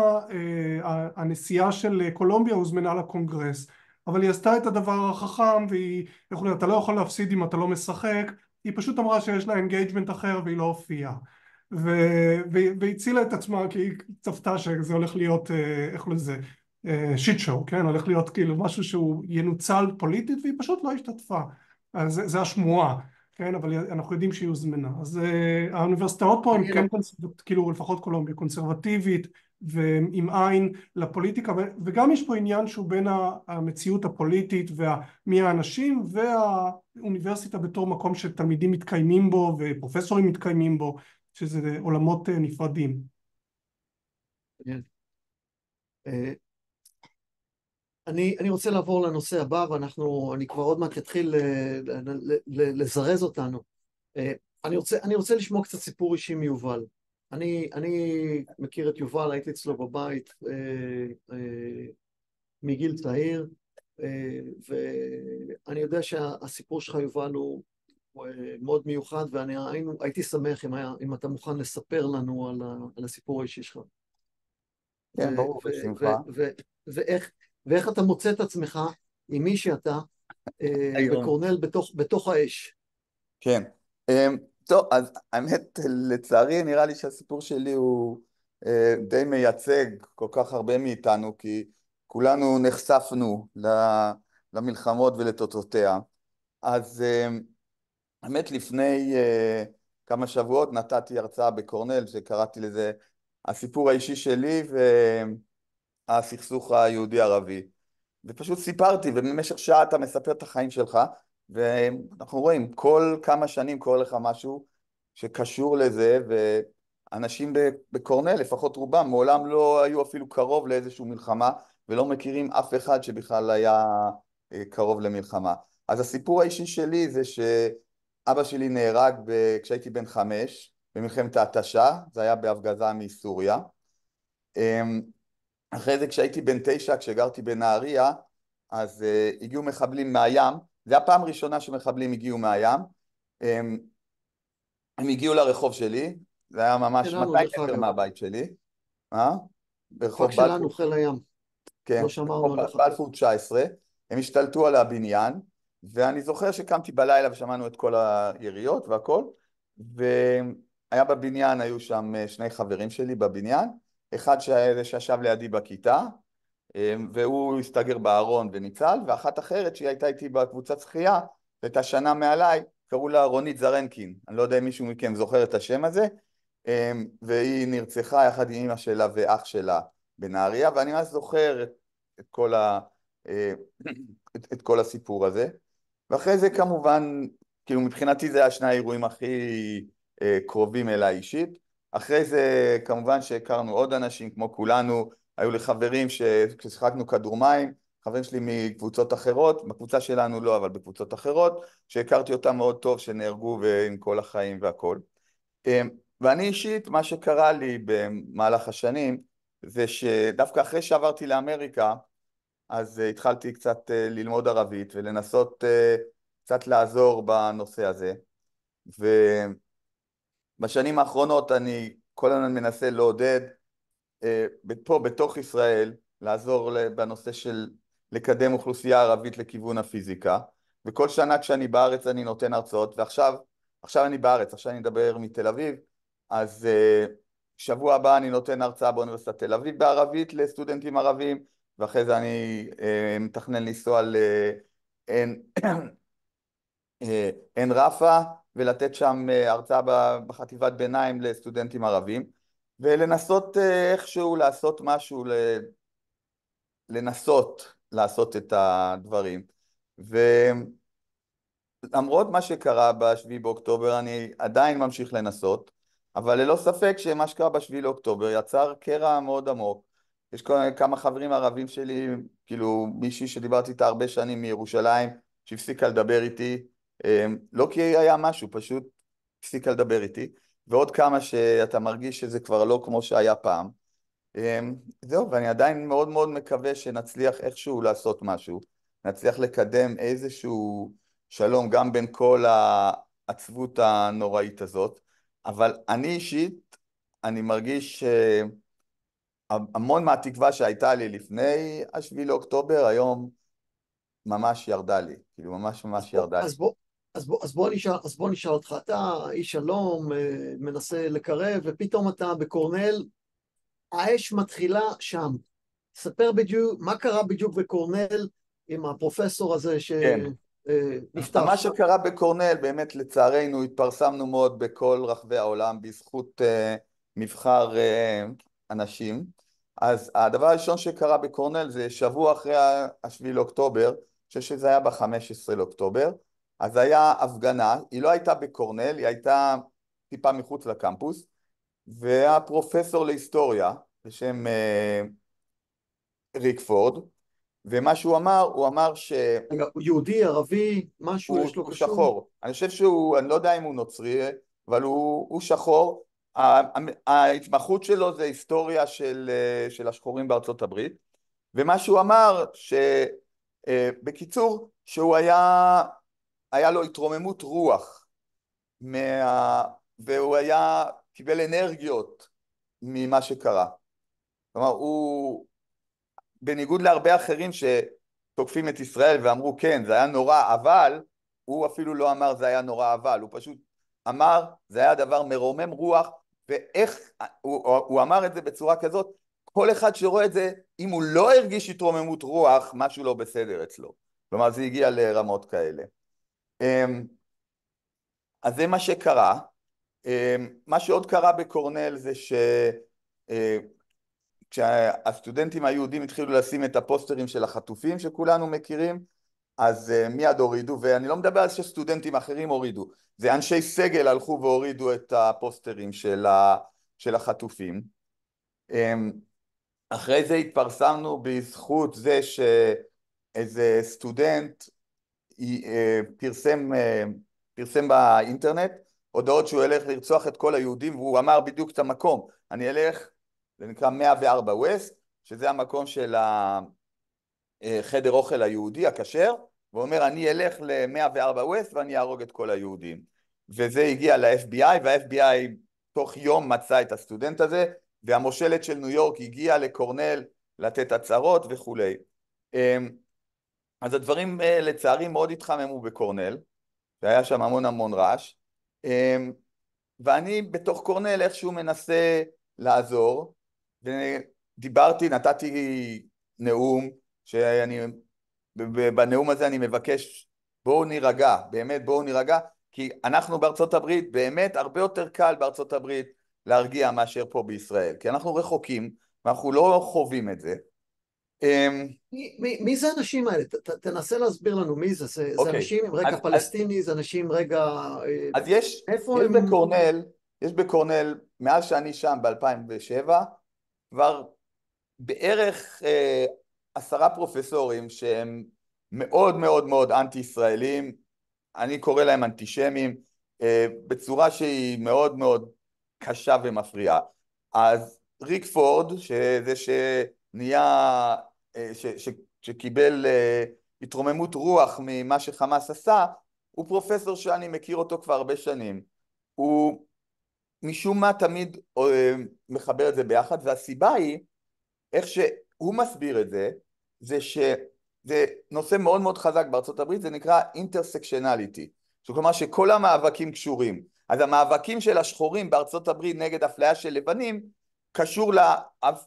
הנשיאה של קולומביה הוזמנה לקונגרס, אבל היא עשתה את הדבר החכם, והיא, אתה לא יכול להפסיד אם אתה לא משחק, היא פשוט אמרה שיש לה אינגייג'מנט אחר והיא לא הופיעה. והצילה את עצמה כי היא צפתה שזה הולך להיות, איך לזה, שיט שואו, כן? הולך להיות כאילו משהו שהוא ינוצל פוליטית, והיא פשוט לא השתתפה. אז זה השמועה, כן? אבל אנחנו יודעים שהיא הוזמנה. אז האוניברסיטאות פה הן כן כאילו לפחות קולומביה קונסרבטיבית ועם עין לפוליטיקה, וגם יש פה עניין שהוא בין המציאות הפוליטית ומי האנשים והאוניברסיטה בתור מקום שתלמידים מתקיימים בו ופרופסורים מתקיימים בו, שזה עולמות נפרדים. כן. אני רוצה לעבור לנושא הבא, ואני כבר עוד מעט אתחיל לזרז אותנו. אני רוצה לשמוע קצת סיפור אישי מיובל. אני מכיר את יובל, הייתי אצלו בבית מגיל צעיר, ואני יודע שהסיפור שלך, יובל, הוא מאוד מיוחד, והייתי שמח אם אתה מוכן לספר לנו על הסיפור האישי שלך. כן, ברור, בשמחה. ואיך אתה מוצא את עצמך עם מי שאתה בקורנל בתוך האש. כן. טוב, אז האמת, לצערי, נראה לי שהסיפור שלי הוא די מייצג כל כך הרבה מאיתנו, כי כולנו נחשפנו למלחמות ולתוצאותיה. אז האמת, לפני כמה שבועות נתתי הרצאה בקורנל, שקראתי לזה הסיפור האישי שלי והסכסוך היהודי-ערבי. ופשוט סיפרתי, ובמשך שעה אתה מספר את החיים שלך, ואנחנו רואים, כל כמה שנים קורה לך משהו שקשור לזה, ואנשים בקורנל, לפחות רובם, מעולם לא היו אפילו קרוב לאיזושהי מלחמה, ולא מכירים אף אחד שבכלל היה קרוב למלחמה. אז הסיפור האישי שלי זה שאבא שלי נהרג כשהייתי בן 5, במלחמת ההתשה, זה היה בהפגזה מסוריה. אחרי זה כשהייתי בן 9, כשגרתי בנהריה, אז הגיעו מחבלים מהים, זה הפעם הראשונה שמחבלים הגיעו מהים, הם הגיעו לרחוב שלי, זה היה ממש 200 מטר מהבית שלי, ברחוב שלנו, חיל הים, כן, לא שמרנו עליך. בלפור 19, הם השתלטו על הבניין, ואני זוכר שקמתי בלילה ושמענו את כל היריות והכל, והיה בבניין, היו שם שני חברים שלי בבניין, אחד שישב לידי בכיתה, והוא הסתגר בארון וניצל, ואחת אחרת שהיא הייתה איתי בקבוצת שחייה, והייתה שנה מעליי, קראו לה רונית זרנקין, אני לא יודע אם מישהו מכם זוכר את השם הזה, והיא נרצחה יחד עם אמא שלה ואח שלה בנהריה, ואני ממש זוכר את כל הסיפור הזה, ואחרי זה כמובן, כאילו מבחינתי זה היה שני האירועים הכי קרובים אליי אישית, אחרי זה כמובן שהכרנו עוד אנשים כמו כולנו, היו לי חברים ששיחקנו כדור מים, חברים שלי מקבוצות אחרות, בקבוצה שלנו לא, אבל בקבוצות אחרות, שהכרתי אותם מאוד טוב, שנהרגו ועם כל החיים והכל. ואני אישית, מה שקרה לי במהלך השנים, זה שדווקא אחרי שעברתי לאמריקה, אז התחלתי קצת ללמוד ערבית ולנסות קצת לעזור בנושא הזה. ובשנים האחרונות אני כל הזמן מנסה לעודד פה בתוך ישראל, לעזור בנושא של לקדם אוכלוסייה ערבית לכיוון הפיזיקה, וכל שנה כשאני בארץ אני נותן הרצאות, ועכשיו אני בארץ, עכשיו אני מדבר מתל אביב, אז שבוע הבא אני נותן הרצאה באוניברסיטת תל אביב בערבית לסטודנטים ערבים, ואחרי זה אני מתכנן לנסוע לעין רפא, ולתת שם הרצאה בחטיבת ביניים לסטודנטים ערבים, ולנסות איכשהו לעשות משהו, לנסות לעשות את הדברים. למרות מה שקרה בשביעי באוקטובר, אני עדיין ממשיך לנסות, אבל ללא ספק שמה שקרה בשביעי לאוקטובר יצר קרע מאוד עמוק. יש כמה חברים ערבים שלי, כאילו מישהי שדיברתי איתה הרבה שנים מירושלים, שהפסיקה לדבר איתי, לא כי היה משהו, פשוט הפסיקה לדבר איתי, ועוד כמה שאתה מרגיש שזה כבר לא כמו שהיה פעם. זהו, ואני עדיין מאוד מאוד מקווה שנצליח איכשהו לעשות משהו, נצליח לקדם איזשהו שלום גם בין כל העצבות הנוראית הזאת, אבל אני אישית, אני מרגיש שהמון מהתקווה שהייתה לי לפני השביעי לאוקטובר, היום ממש ירדה לי, כאילו ממש ממש ירדה לי. אז בוא נשאל אותך, אתה איש שלום, מנסה לקרב, ופתאום אתה בקורנל, האש מתחילה שם. ספר בדיוק, מה קרה בדיוק בקורנל עם הפרופסור הזה כן. שנפטר? מה שקרה בקורנל, באמת לצערנו התפרסמנו מאוד בכל רחבי העולם בזכות מבחר אנשים. אז הדבר הראשון שקרה בקורנל זה שבוע אחרי השביעי לאוקטובר, אני חושב שזה היה ב-15 לאוקטובר, אז היה הפגנה, היא לא הייתה בקורנל, היא הייתה טיפה מחוץ לקמפוס, והיה פרופסור להיסטוריה בשם ריק פורד, ומה שהוא אמר, הוא אמר רגע, הוא יהודי, ערבי, משהו יש לו הוא קשור? שחור. אני חושב שהוא, אני לא יודע אם הוא נוצרי, אבל הוא שחור. ההתמחות שלו זה היסטוריה של השחורים בארצות הברית, ומה שהוא אמר, בקיצור, שהוא היה לו התרוממות רוח, והוא קיבל אנרגיות ממה שקרה. כלומר, בניגוד להרבה אחרים שתוקפים את ישראל ואמרו כן זה היה נורא, אבל הוא אפילו לא אמר זה היה נורא, אבל הוא פשוט אמר זה היה דבר מרומם רוח, ואיך הוא אמר את זה בצורה כזאת, כל אחד שרואה את זה, אם הוא לא הרגיש התרוממות רוח, משהו לא בסדר אצלו. כלומר זה הגיע לרמות כאלה. אז זה מה שקרה. מה שעוד קרה בקורנל זה כשהסטודנטים היהודים התחילו לשים את הפוסטרים של החטופים שכולנו מכירים, אז מיד הורידו, ואני לא מדבר על שסטודנטים אחרים הורידו, זה אנשי סגל הלכו והורידו את הפוסטרים של החטופים. אחרי זה התפרסמנו בזכות זה שאיזה סטודנט פרסם באינטרנט הודעות שהוא ילך לרצוח את כל היהודים, והוא אמר בדיוק את המקום, אני אלך, זה נקרא 104 ווסט, שזה המקום של החדר אוכל היהודי הכשר, והוא אומר אני אלך ל-104 ווסט ואני אהרוג את כל היהודים, וזה הגיע ל-FBI, וה-FBI תוך יום מצא את הסטודנט הזה, והמושלת של ניו יורק הגיעה לקורנל לתת הצהרות וכולי. אז הדברים לצערי מאוד התחממו בקורנל, והיה שם המון המון רעש, ואני בתוך קורנל איכשהו מנסה לעזור, ודיברתי, נתתי נאום, בנאום הזה אני מבקש בואו נירגע, באמת בואו נירגע, כי אנחנו בארצות הברית, באמת הרבה יותר קל בארצות הברית להרגיע מאשר פה בישראל, כי אנחנו רחוקים, ואנחנו לא חווים את זה. מי זה האנשים האלה? תנסה להסביר לנו מי זה. זה אנשים עם רקע פלסטיני, זה אנשים רגע... אז יש בקורנל, מאז שאני שם ב-2007, כבר בערך 10 פרופסורים שהם מאוד מאוד מאוד אנטי-ישראלים, אני קורא להם אנטישמים, בצורה שהיא מאוד מאוד קשה ומפריעה. אז ריק פורד, שזה שנהיה, שקיבל התרוממות רוח ממה שחמאס עשה, הוא פרופסור שאני מכיר אותו כבר הרבה שנים. הוא משום מה תמיד מחבר את זה ביחד, והסיבה היא, איך שהוא מסביר את זה, זה שזה נושא מאוד מאוד חזק בארצות הברית, זה נקרא אינטרסקשנליטי, כלומר שכל המאבקים קשורים. אז המאבקים של השחורים בארצות הברית נגד אפליה של לבנים, קשור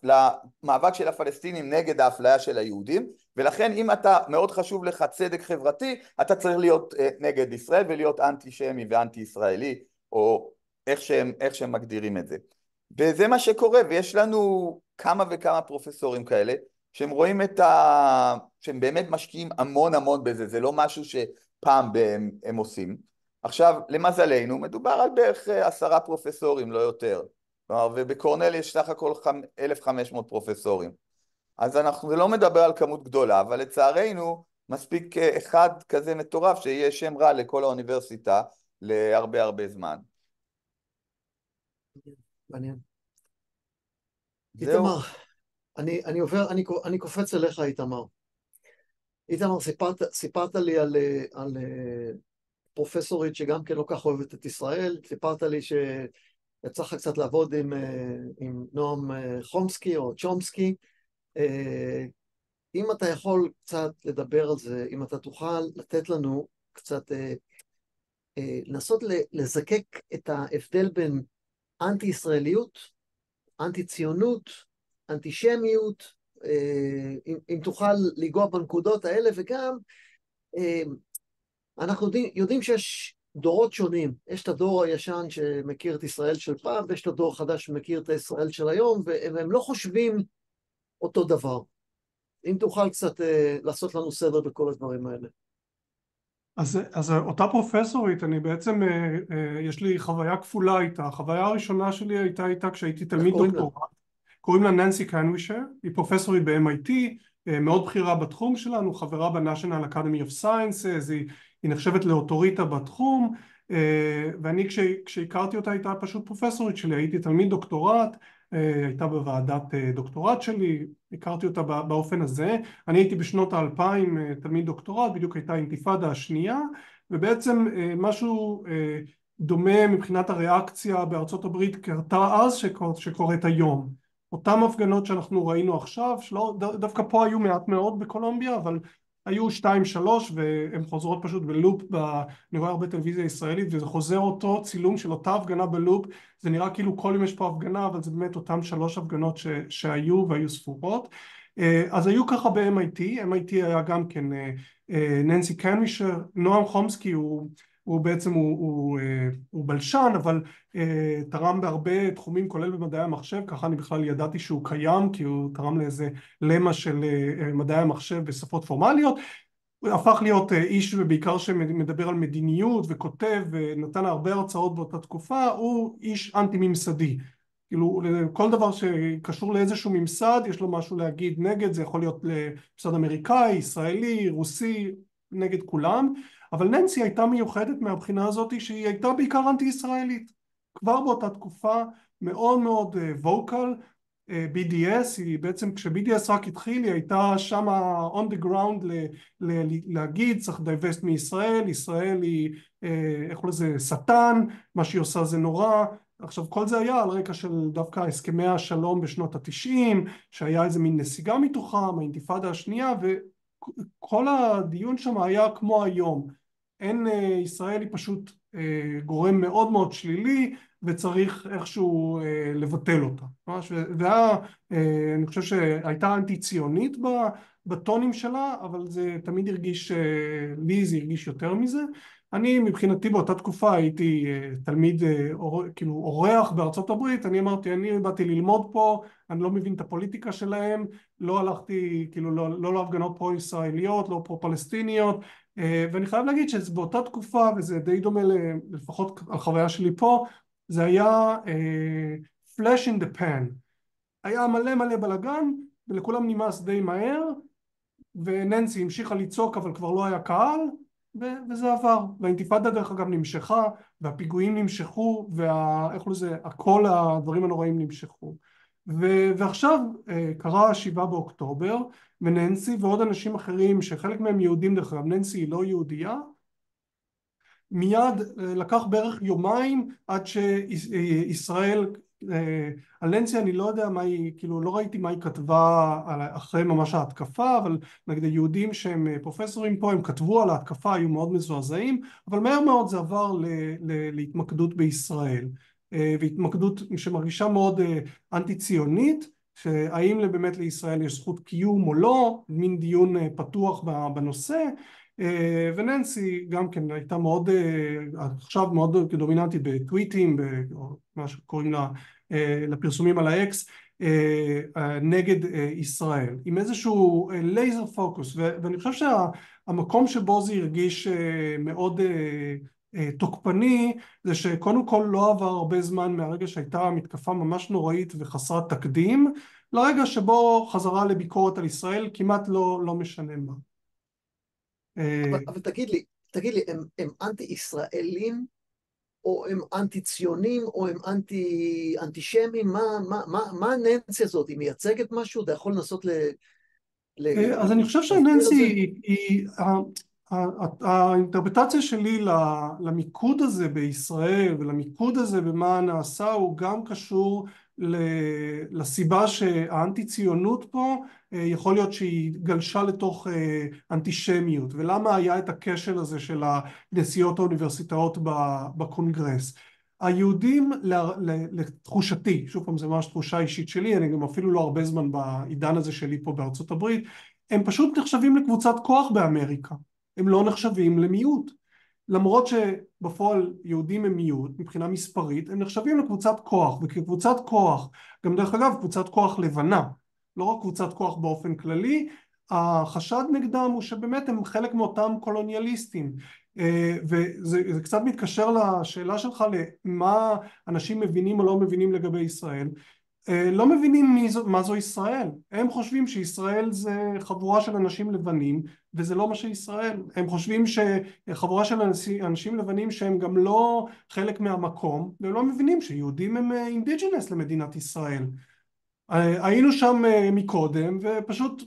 למאבק של הפלסטינים נגד האפליה של היהודים, ולכן אם אתה מאוד חשוב לך צדק חברתי, אתה צריך להיות נגד ישראל ולהיות אנטי-שמי ואנטי-ישראלי, או איך שהם מגדירים את זה. וזה מה שקורה, ויש לנו כמה וכמה פרופסורים כאלה, שהם רואים שהם באמת משקיעים המון המון בזה, זה לא משהו פעם הם עושים. עכשיו, למזלנו, מדובר על בערך 10 פרופסורים, לא יותר. ובקורנל יש סך הכל 1,500 פרופסורים. אז זה לא מדבר על כמות גדולה, אבל לצערנו מספיק אחד כזה מטורף שיהיה שם רע לכל האוניברסיטה להרבה הרבה זמן. מעניין. זהו. איתמר, אני קופץ אליך, איתמר. איתמר, סיפרת לי על פרופסורית שגם כן לא כך אוהבת את ישראל, סיפרת לי שיצא לך קצת לעבוד עם נועם חומסקי או צ'ומסקי. אם אתה יכול קצת לדבר על זה, אם אתה תוכל לתת לנו קצת, לנסות לזקק את ההבדל בין אנטי-ישראליות, אנטי-ציונות, אנטישמיות, אם תוכל לגוע בנקודות האלה, וגם אנחנו יודעים שיש דורות שונים, יש את הדור הישן שמכיר את ישראל של פעם, ויש את הדור החדש שמכיר את ישראל של היום, והם לא חושבים אותו דבר. אם תוכל קצת לעשות לנו סדר בכל הדברים האלה. אז אותה פרופסורית, אני בעצם, יש לי חוויה כפולה איתה. החוויה הראשונה שלי הייתה איתה כשהייתי תלמיד דוקטורט. קוראים לה ננסי קנווישר, היא פרופסורית ב-MIT, מאוד בכירה בתחום שלנו, חברה ב-National Academy of Sciences, היא נחשבת לאוטוריטה בתחום, ואני כשהכרתי אותה הייתה פשוט פרופסורית שלי, הייתי תלמיד דוקטורט, הייתה בוועדת דוקטורט שלי, הכרתי אותה באופן הזה. אני הייתי בשנות ה-2000 תלמיד דוקטורט, בדיוק הייתה האינתיפאדה השנייה, ובעצם משהו דומה מבחינת הריאקציה בארצות הברית קרתה אז שקורית היום. אותם הפגנות שאנחנו ראינו עכשיו, דווקא פה היו מעט מאוד בקולומביה, אבל היו 2-3 והן חוזרות פשוט בלופ, אני רואה הרבה טלוויזיה ישראלית וזה חוזר אותו צילום של אותה הפגנה בלופ, זה נראה כאילו כל יום יש פה הפגנה, אבל זה באמת אותם 3 הפגנות שהיו והיו ספורות. אז היו ככה ב-MIT, MIT היה גם כן ננסי קנווישר, נועם חומסקי הוא בעצם הוא בלשן, אבל תרם בהרבה תחומים כולל במדעי המחשב, ככה אני בכלל ידעתי שהוא קיים, כי הוא תרם לאיזה למה של מדעי המחשב בשפות פורמליות. הוא הפך להיות איש ובעיקר שמדבר על מדיניות וכותב ונתן הרבה הרצאות באותה תקופה, הוא איש אנטי ממסדי. כאילו כל דבר שקשור לאיזשהו ממסד יש לו משהו להגיד נגד, זה יכול להיות לממסד אמריקאי, ישראלי, רוסי, נגד כולם. אבל ננסי הייתה מיוחדת מהבחינה הזאת שהיא הייתה בעיקר אנטי ישראלית. כבר באותה תקופה מאוד מאוד ווקל, BDS, היא בעצם כש-BDS רק התחיל היא הייתה שם on the ground להגיד צריך divest מישראל, ישראל היא איך לזה שטן, מה שהיא עושה זה נורא. עכשיו כל זה היה על רקע של דווקא הסכמי השלום בשנות ה-90, שהיה איזה מין נסיגה מתוכם, האינתיפאדה השנייה, וכל הדיון שם היה כמו היום. אין, ישראל היא פשוט גורם מאוד מאוד שלילי וצריך איכשהו לבטל אותה. אני חושב שהייתה אנטי ציונית בטונים שלה, אבל זה תמיד הרגיש, לי זה הרגיש יותר מזה. אני מבחינתי באותה תקופה הייתי תלמיד, כאילו אורח בארצות הברית, אני אמרתי אני באתי ללמוד פה, אני לא מבין את הפוליטיקה שלהם, לא הלכתי כאילו לא להפגנות פרו-ישראליות, לא פרו-פלסטיניות, ואני חייב להגיד שזה באותה תקופה, וזה די דומה לפחות החוויה שלי פה, זה היה flash in the pan, היה מלא מלא בלגן, ולכולם נמאס די מהר, וננסי המשיכה לצעוק אבל כבר לא היה קהל, וזה עבר, והאינתיפאדה דרך אגב נמשכה, והפיגועים נמשכו, כל הדברים הנוראים נמשכו. ועכשיו קרה 7 באוקטובר, וננסי ועוד אנשים אחרים שחלק מהם יהודים דרך אגב, ננסי היא לא יהודייה, מיד לקח בערך יומיים עד שישראל, על ננסי אני לא יודע מה היא, כאילו לא ראיתי מה היא כתבה אחרי ממש ההתקפה, אבל נגד היהודים שהם פרופסורים פה הם כתבו על ההתקפה, היו מאוד מזועזעים, אבל מהר מאוד זה עבר להתמקדות בישראל, והתמקדות שמרגישה מאוד אנטי ציונית, שהאם באמת לישראל יש זכות קיום או לא, מין דיון פתוח בנושא. וננסי גם כן הייתה מאוד, עכשיו מאוד דומיננטית בטוויטים, מה שקוראים לה, לפרסומים על האקס, נגד ישראל, עם איזשהו לייזר פוקוס, ואני חושב שהמקום שבו זה הרגיש מאוד תוקפני, זה שקודם כל לא עבר הרבה זמן מהרגע שהייתה מתקפה ממש נוראית וחסרת תקדים, לרגע שבו חזרה לביקורת על ישראל, כמעט לא משנה מה. אבל תגיד לי, הם אנטי-ישראלים, או הם אנטי-ציונים, או הם אנטישמים? מה הננסי הזאת? היא מייצגת משהו? אתה יכול לנסות אז אני חושב שננסי, האינטרפרטציה שלי למיקוד הזה בישראל ולמיקוד הזה במה נעשה הוא גם קשור לסיבה שהאנטי ציונות פה יכול להיות שהיא גלשה לתוך אנטישמיות, ולמה היה את הכשל הזה של נשיאות האוניברסיטאות בקונגרס. היהודים, לתחושתי, שוב פעם זה ממש תחושה אישית שלי, אני גם אפילו לא הרבה זמן בעידן הזה שלי פה בארצות הברית, הם פשוט נחשבים לקבוצת כוח באמריקה, הם לא נחשבים למיעוט. למרות שבפועל יהודים הם מיעוט מבחינה מספרית, הם נחשבים לקבוצת כוח, וכקבוצת כוח, גם דרך אגב קבוצת כוח לבנה, לא רק קבוצת כוח באופן כללי, החשד נגדם הוא שבאמת הם חלק מאותם קולוניאליסטים, וזה קצת מתקשר לשאלה שלך למה אנשים מבינים או לא מבינים לגבי ישראל. לא מבינים מה זו ישראל, הם חושבים שישראל זה חבורה של אנשים לבנים וזה לא מה שישראל, הם חושבים שחבורה של אנשים לבנים שהם גם לא חלק מהמקום, והם לא מבינים שיהודים הם אינדיג'נס למדינת ישראל. היינו שם מקודם ופשוט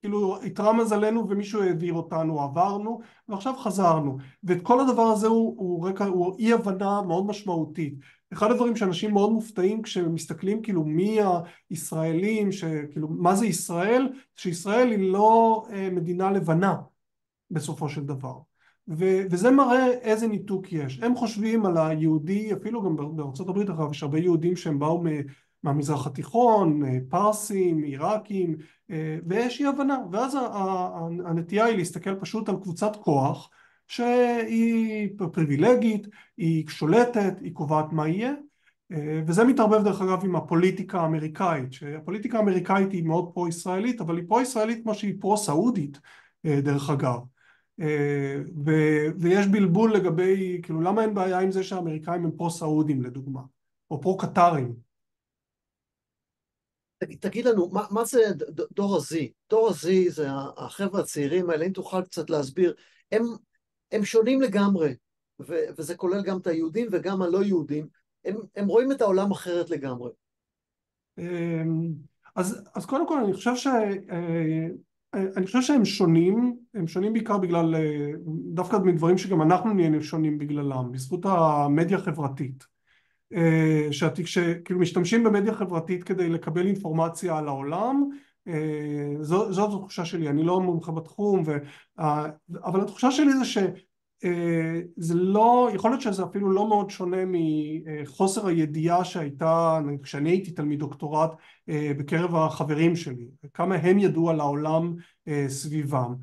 כאילו התרע מזלנו ומישהו העביר אותנו, עברנו ועכשיו חזרנו, ואת כל הדבר הזה הוא אי הבנה מאוד משמעותית. אחד הדברים שאנשים מאוד מופתעים כשמסתכלים כאילו מי הישראלים, כאילו מה זה ישראל, שישראל היא לא מדינה לבנה בסופו של דבר, וזה מראה איזה ניתוק יש. הם חושבים על היהודי, אפילו גם בארצות הברית אחר יש הרבה יהודים שהם באו מהמזרח התיכון, פרסים, עיראקים, ויש אי הבנה, ואז הנטייה היא להסתכל פשוט על קבוצת כוח שהיא פריבילגית, היא שולטת, היא קובעת מה יהיה, וזה מתערבב דרך אגב עם הפוליטיקה האמריקאית, שהפוליטיקה האמריקאית היא מאוד פרו-ישראלית, אבל היא פרו-ישראלית כמו שהיא פרו-סעודית דרך אגב, ויש בלבול לגבי, כאילו למה אין בעיה עם זה שהאמריקאים הם פרו-סעודים לדוגמה, או פרו-קטרים. תגיד לנו, מה זה דור ה-Z? דור ה-Z זה החבר'ה הצעירים האלה, אם תוכל קצת להסביר, הם שונים לגמרי, וזה כולל גם את היהודים וגם הלא יהודים, הם רואים את העולם אחרת לגמרי. אז קודם כל אני חושב שהם שונים, הם שונים בעיקר בגלל, דווקא מדברים שגם אנחנו נהיינו שונים בגללם, בזכות המדיה החברתית. שכאילו משתמשים במדיה חברתית כדי לקבל אינפורמציה על העולם, זאת התחושה שלי, אני לא מומחה בתחום, אבל התחושה שלי זה שזה לא, יכול להיות שזה אפילו לא מאוד שונה מחוסר הידיעה שהייתה כשאני הייתי תלמיד דוקטורט בקרב החברים שלי, כמה הם ידעו על העולם סביבם.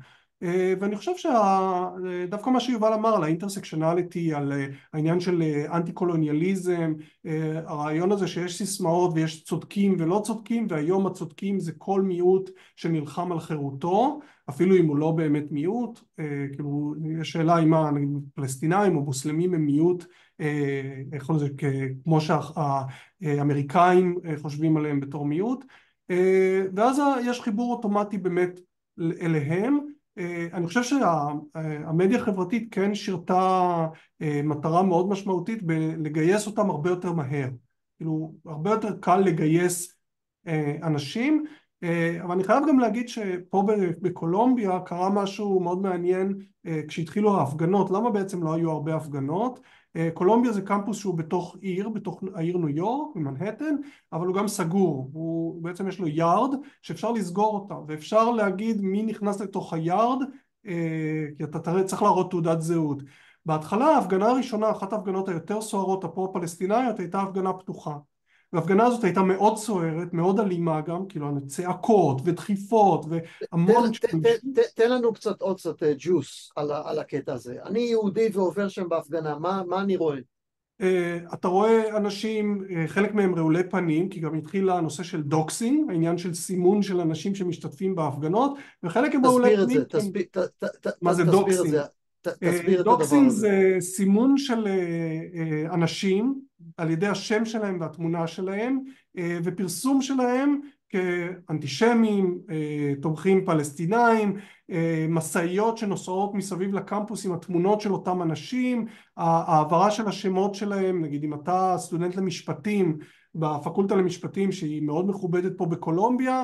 ואני חושב שדווקא מה שיובל אמר על האינטרסקשנליטי, על העניין של אנטי קולוניאליזם, הרעיון הזה שיש סיסמאות ויש צודקים ולא צודקים, והיום הצודקים זה כל מיעוט שנלחם על חירותו, אפילו אם הוא לא באמת מיעוט, כאילו יש שאלה אם הפלסטינאים או מוסלמים הם מיעוט, כמו שהאמריקאים חושבים עליהם בתור מיעוט, ואז יש חיבור אוטומטי באמת אליהם. אני חושב שהמדיה החברתית כן שירתה מטרה מאוד משמעותית בלגייס אותם הרבה יותר מהר, כאילו הרבה יותר קל לגייס אנשים, אבל אני חייב גם להגיד שפה בקולומביה קרה משהו מאוד מעניין כשהתחילו ההפגנות. למה בעצם לא היו הרבה הפגנות? קולומביה זה קמפוס שהוא בתוך העיר ניו יורק, במנהטן, אבל הוא גם סגור, הוא בעצם יש לו יארד שאפשר לסגור אותה, ואפשר להגיד מי נכנס לתוך היארד, כי אתה צריך להראות תעודת זהות. בהתחלה ההפגנה הראשונה, אחת ההפגנות היותר סוערות הפרו-פלסטינאיות, הייתה הפגנה פתוחה, וההפגנה הזאת הייתה מאוד סוערת, מאוד אלימה גם, כאילו צעקות ודחיפות והמון... תן לנו עוד קצת ג'וס על הקטע הזה. אני יהודי ועובר שם בהפגנה, מה אני רואה? אתה רואה אנשים, חלק מהם רעולי פנים, כי גם התחיל הנושא של דוקסינג, העניין של סימון של אנשים שמשתתפים בהפגנות, וחלק הם רעולי תסביר את פנים. זה, מה זה תסביר את זה, דוקסינג? תסביר את הדבר דוקסינג הזה. זה סימון של אנשים על ידי השם שלהם והתמונה שלהם, ופרסום שלהם כאנטישמים, תומכים פלסטינאים, מסעיות שנוסעות מסביב לקמפוס עם התמונות של אותם אנשים, העברה של השמות שלהם, נגיד אם אתה סטודנט למשפטים בפקולטה למשפטים שהיא מאוד מכובדת פה בקולומביה,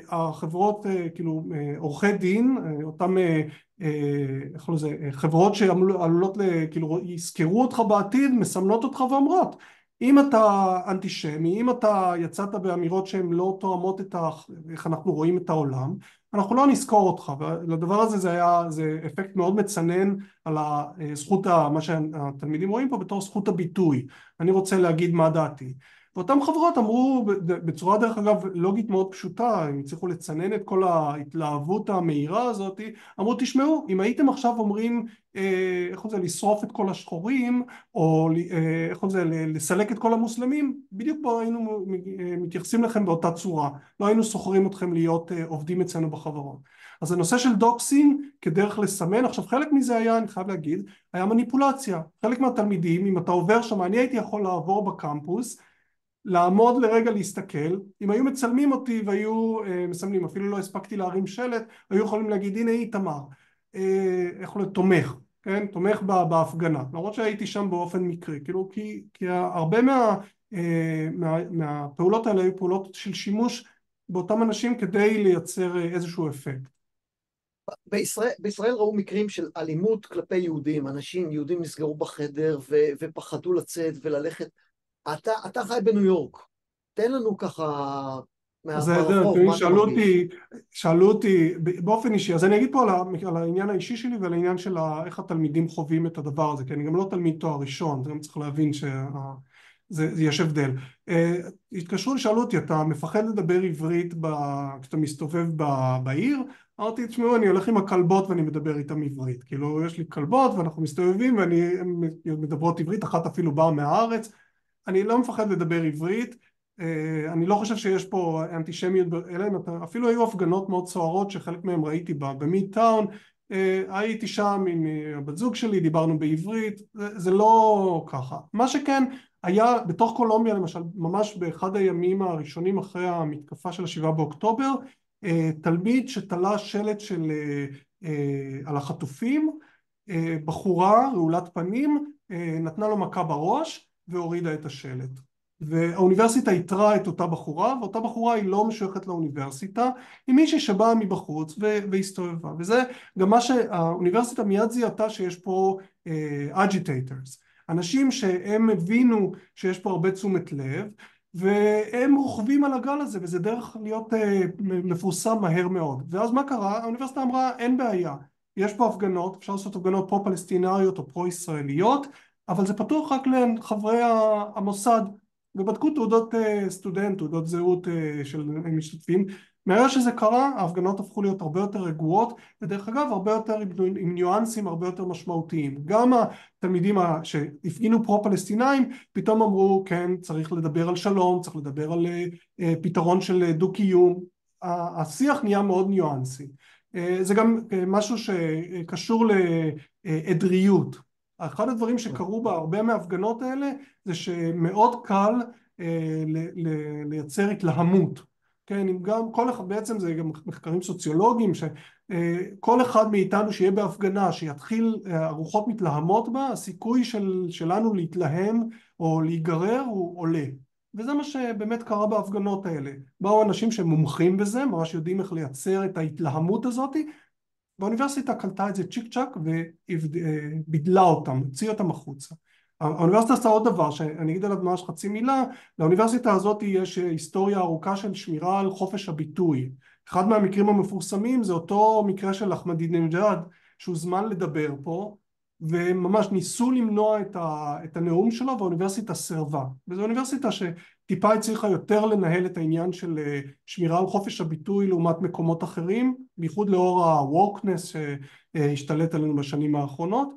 החברות כאילו עורכי דין, אותם איך לא זה, חברות שעלולות כאילו יזכרו אותך בעתיד, מסמנות אותך ואומרות אם אתה אנטישמי, אם אתה יצאת באמירות שהן לא תואמות את איך אנחנו רואים את העולם, אנחנו לא נזכור אותך. ולדבר הזה זה אפקט מאוד מצנן על הזכות, מה שהתלמידים רואים פה בתור זכות הביטוי. אני רוצה להגיד מה דעתי. ואותם חברות אמרו בצורה דרך אגב לוגית מאוד פשוטה, הם הצליחו לצנן את כל ההתלהבות המהירה הזאת, אמרו תשמעו, אם הייתם עכשיו אומרים איך זה לשרוף את כל השחורים או איך זה לסלק את כל המוסלמים, בדיוק פה היינו מתייחסים לכם באותה צורה, לא היינו סוחרים אתכם להיות עובדים אצלנו בחברות. אז הנושא של דוקסינג כדרך לסמן, עכשיו חלק מזה היה, אני חייב להגיד, היה מניפולציה. חלק מהתלמידים, אם אתה עובר שם, אני הייתי יכול לעבור בקמפוס, לעמוד לרגע להסתכל, אם היו מצלמים אותי והיו מסמנים, אפילו לא הספקתי להרים שלט, היו יכולים להגיד הנה איתמר, איך לא תומך, כן? תומך בהפגנה, למרות שהייתי שם באופן מקרי, כאילו כי הרבה מהפעולות האלה היו פעולות של שימוש באותם אנשים כדי לייצר איזשהו אפקט. בישראל ראו מקרים של אלימות כלפי יהודים, יהודים נסגרו בחדר ופחדו לצאת וללכת. אתה חי בניו יורק, תן לנו ככה מהרחוב, מה אתה מרגיש? שאלו אותי באופן אישי, אז אני אגיד פה על העניין האישי שלי ועל העניין של איך התלמידים חווים את הדבר הזה, כי אני גם לא תלמיד תואר ראשון, זה גם צריך להבין יש הבדל. התקשרו, שאלו אותי, אתה מפחד לדבר עברית כשאתה מסתובב בעיר? אמרתי, תשמעו, אני הולך עם הכלבות ואני מדבר איתם עברית, כאילו יש לי כלבות ואנחנו מסתובבים והן מדברות עברית, אחת אפילו באה מהארץ, אני לא מפחד לדבר עברית, אני לא חושב שיש פה אנטישמיות, אלא אפילו היו הפגנות מאוד סוערות שחלק מהם ראיתי במידטאון, הייתי שם עם הבת זוג שלי, דיברנו בעברית, זה לא ככה. מה שכן, היה בתוך קולומביה למשל, ממש באחד הימים הראשונים אחרי המתקפה של 7 באוקטובר, תלמיד שתלה שלט על החטופים, בחורה רעולת פנים, נתנה לו מכה בראש, והורידה את השלט. והאוניברסיטה התרה את אותה בחורה, ואותה בחורה היא לא משויכת לאוניברסיטה, היא מישהי שבאה מבחוץ והסתובבה. וזה גם מה שהאוניברסיטה מיד זיהתה שיש פה agitators, אנשים שהם הבינו שיש פה הרבה תשומת לב, והם רוכבים על הגל הזה, וזה דרך להיות מפורסם מהר מאוד. ואז מה קרה? האוניברסיטה אמרה, אין בעיה, יש פה הפגנות, אפשר לעשות הפגנות פרו-פלסטינאיות או פרו-ישראליות, אבל זה פתוח רק לחברי המוסד, ובדקו תעודות סטודנט, תעודות זהות של משתתפים. מהרגע שזה קרה, ההפגנות הפכו להיות הרבה יותר רגועות, ודרך אגב הרבה יותר עם ניואנסים הרבה יותר משמעותיים. גם התלמידים שהפגינו פרו-פלסטינאים, פתאום אמרו, כן, צריך לדבר על שלום, צריך לדבר על פתרון של דו-קיום, השיח נהיה מאוד ניואנסי. זה גם משהו שקשור לעדריות. אחד הדברים שקרו בהרבה מההפגנות האלה זה שמאוד קל לייצר התלהמות. כן, אם גם כל אחד, בעצם זה גם מחקרים סוציולוגיים, שכל אחד מאיתנו שיהיה בהפגנה, שיתחיל הרוחות מתלהמות בה, הסיכוי שלנו להתלהם או להיגרר הוא עולה. וזה מה שבאמת קרה בהפגנות האלה. באו אנשים שמומחים בזה, ממש יודעים איך לייצר את ההתלהמות הזאת, והאוניברסיטה קלטה את זה צ'יק צ'ק ובידלה אותם, הוציאה אותם החוצה. האוניברסיטה עשתה עוד דבר שאני אגיד עליו ממש חצי מילה, לאוניברסיטה הזאת יש היסטוריה ארוכה של שמירה על חופש הביטוי. אחד מהמקרים המפורסמים זה אותו מקרה של אחמדינג'אד שהוזמן לדבר פה, וממש ניסו למנוע את הנאום שלו והאוניברסיטה סירבה. וזו אוניברסיטה שטיפה הצליחה יותר לנהל את העניין של שמירה על חופש הביטוי לעומת מקומות אחרים, בייחוד לאור ה-wokeness שהשתלט עלינו בשנים האחרונות,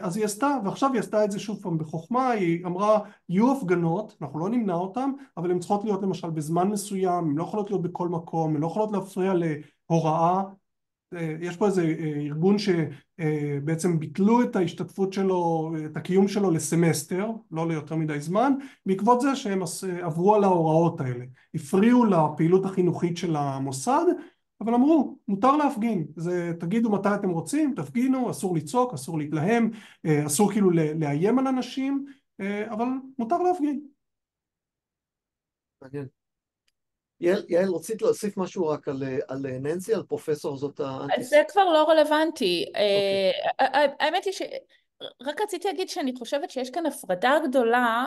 אז היא עשתה, ועכשיו היא עשתה את זה שוב פעם בחוכמה, היא אמרה, יהיו הפגנות, אנחנו לא נמנע אותן, אבל הן צריכות להיות למשל בזמן מסוים, הן לא יכולות להיות בכל מקום, הן לא יכולות להפריע להוראה. יש פה איזה ארגון שבעצם ביטלו את ההשתתפות שלו, את הקיום שלו לסמסטר, לא ליותר מדי זמן, בעקבות זה שהם עברו על ההוראות האלה, הפריעו לפעילות החינוכית של המוסד, אבל אמרו, מותר להפגין, תגידו מתי אתם רוצים, תפגינו, אסור לצעוק, אסור להתלהם, אסור כאילו לאיים על אנשים, אבל מותר להפגין. מעניין. יעל, רצית להוסיף משהו רק על ננסי, על פרופסור זאת האנטיס? זה כבר לא רלוונטי. אוקיי. האמת היא רק רציתי להגיד שאני חושבת שיש כאן הפרדה גדולה,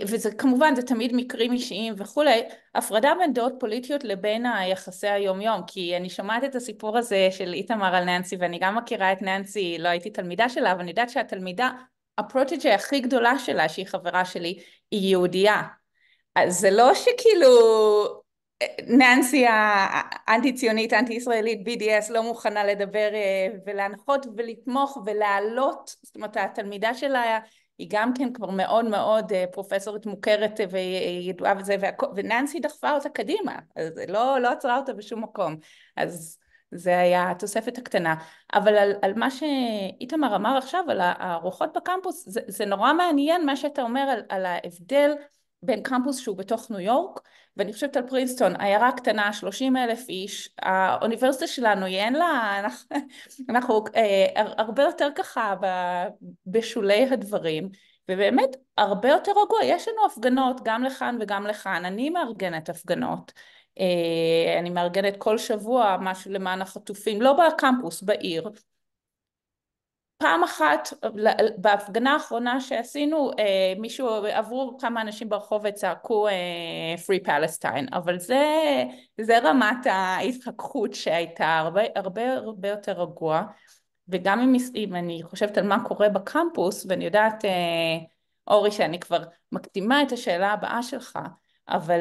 וזה כמובן זה תמיד מקרים אישיים וכולי, הפרדה בין דעות פוליטיות לבין היחסי היום-יום, כי אני שומעת את הסיפור הזה של איתמר על ננסי, ואני גם מכירה את ננסי, לא הייתי תלמידה שלה, אבל אני יודעת שהתלמידה, הפרוטג'י הכי גדולה שלה, שהיא חברה שלי, היא יהודייה. אז זה לא שכאילו ננסי האנטי-ציונית, אנטי-ישראלית, BDS, לא מוכנה לדבר ולהנחות ולתמוך ולהעלות, זאת אומרת התלמידה שלה היא גם כן כבר מאוד מאוד פרופסורית מוכרת וידועה וזה, וננסי דחפה אותה קדימה, אז לא עצרה אותה בשום מקום, אז זה היה התוספת הקטנה. אבל על מה שאיתמר אמר עכשיו, על הארוחות בקמפוס, זה נורא מעניין מה שאתה אומר על ההבדל בין קמפוס שהוא בתוך ניו יורק, ואני חושבת על פרינסטון, עיירה קטנה, 30,000 איש, האוניברסיטה שלנו היא אין לה, אנחנו הרבה יותר ככה בשולי הדברים, ובאמת הרבה יותר רגוע, יש לנו הפגנות גם לכאן וגם לכאן, אני מארגנת הפגנות, אני מארגנת כל שבוע משהו למען החטופים, לא בקמפוס, בעיר, פעם אחת, בהפגנה האחרונה שעשינו, עברו כמה אנשים ברחוב וצעקו Free Palestine, אבל זה רמת ההתחככות שהייתה הרבה יותר רגוע, וגם אם אני חושבת על מה קורה בקמפוס, ואני יודעת, אורי, שאני כבר מקדימה את השאלה הבאה שלך, אבל...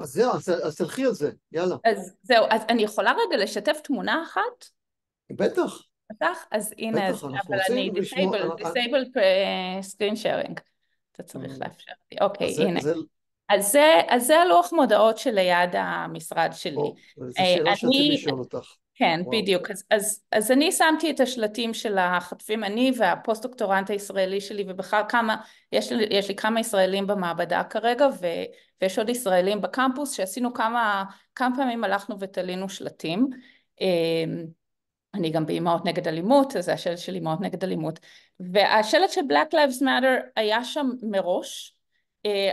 אז זהו, אז תלכי על זה, יאללה. אז זהו, אז אני יכולה רגע לשתף תמונה אחת? בטח. בטח? אז הנה, בטח, אנחנו אבל אני רוצים לשמוע... disabled screen sharing. אתה צריך לאפשר לי. אוקיי, הנה. אז זה הלוח מודעות שלליד המשרד שלי. זו שאלה שרציתי לשאול אותך. כן, בדיוק. אז אני שמתי את השלטים של החטופים, אני והפוסט-דוקטורנט הישראלי שלי, ובכלל יש לי כמה ישראלים במעבדה כרגע, ויש עוד ישראלים בקמפוס, שעשינו כמה פעמים הלכנו ותלינו שלטים. אני גם באימהות נגד אלימות, אז זה השלט של אימהות נגד אלימות. והשלט של Black Lives Matter היה שם מראש,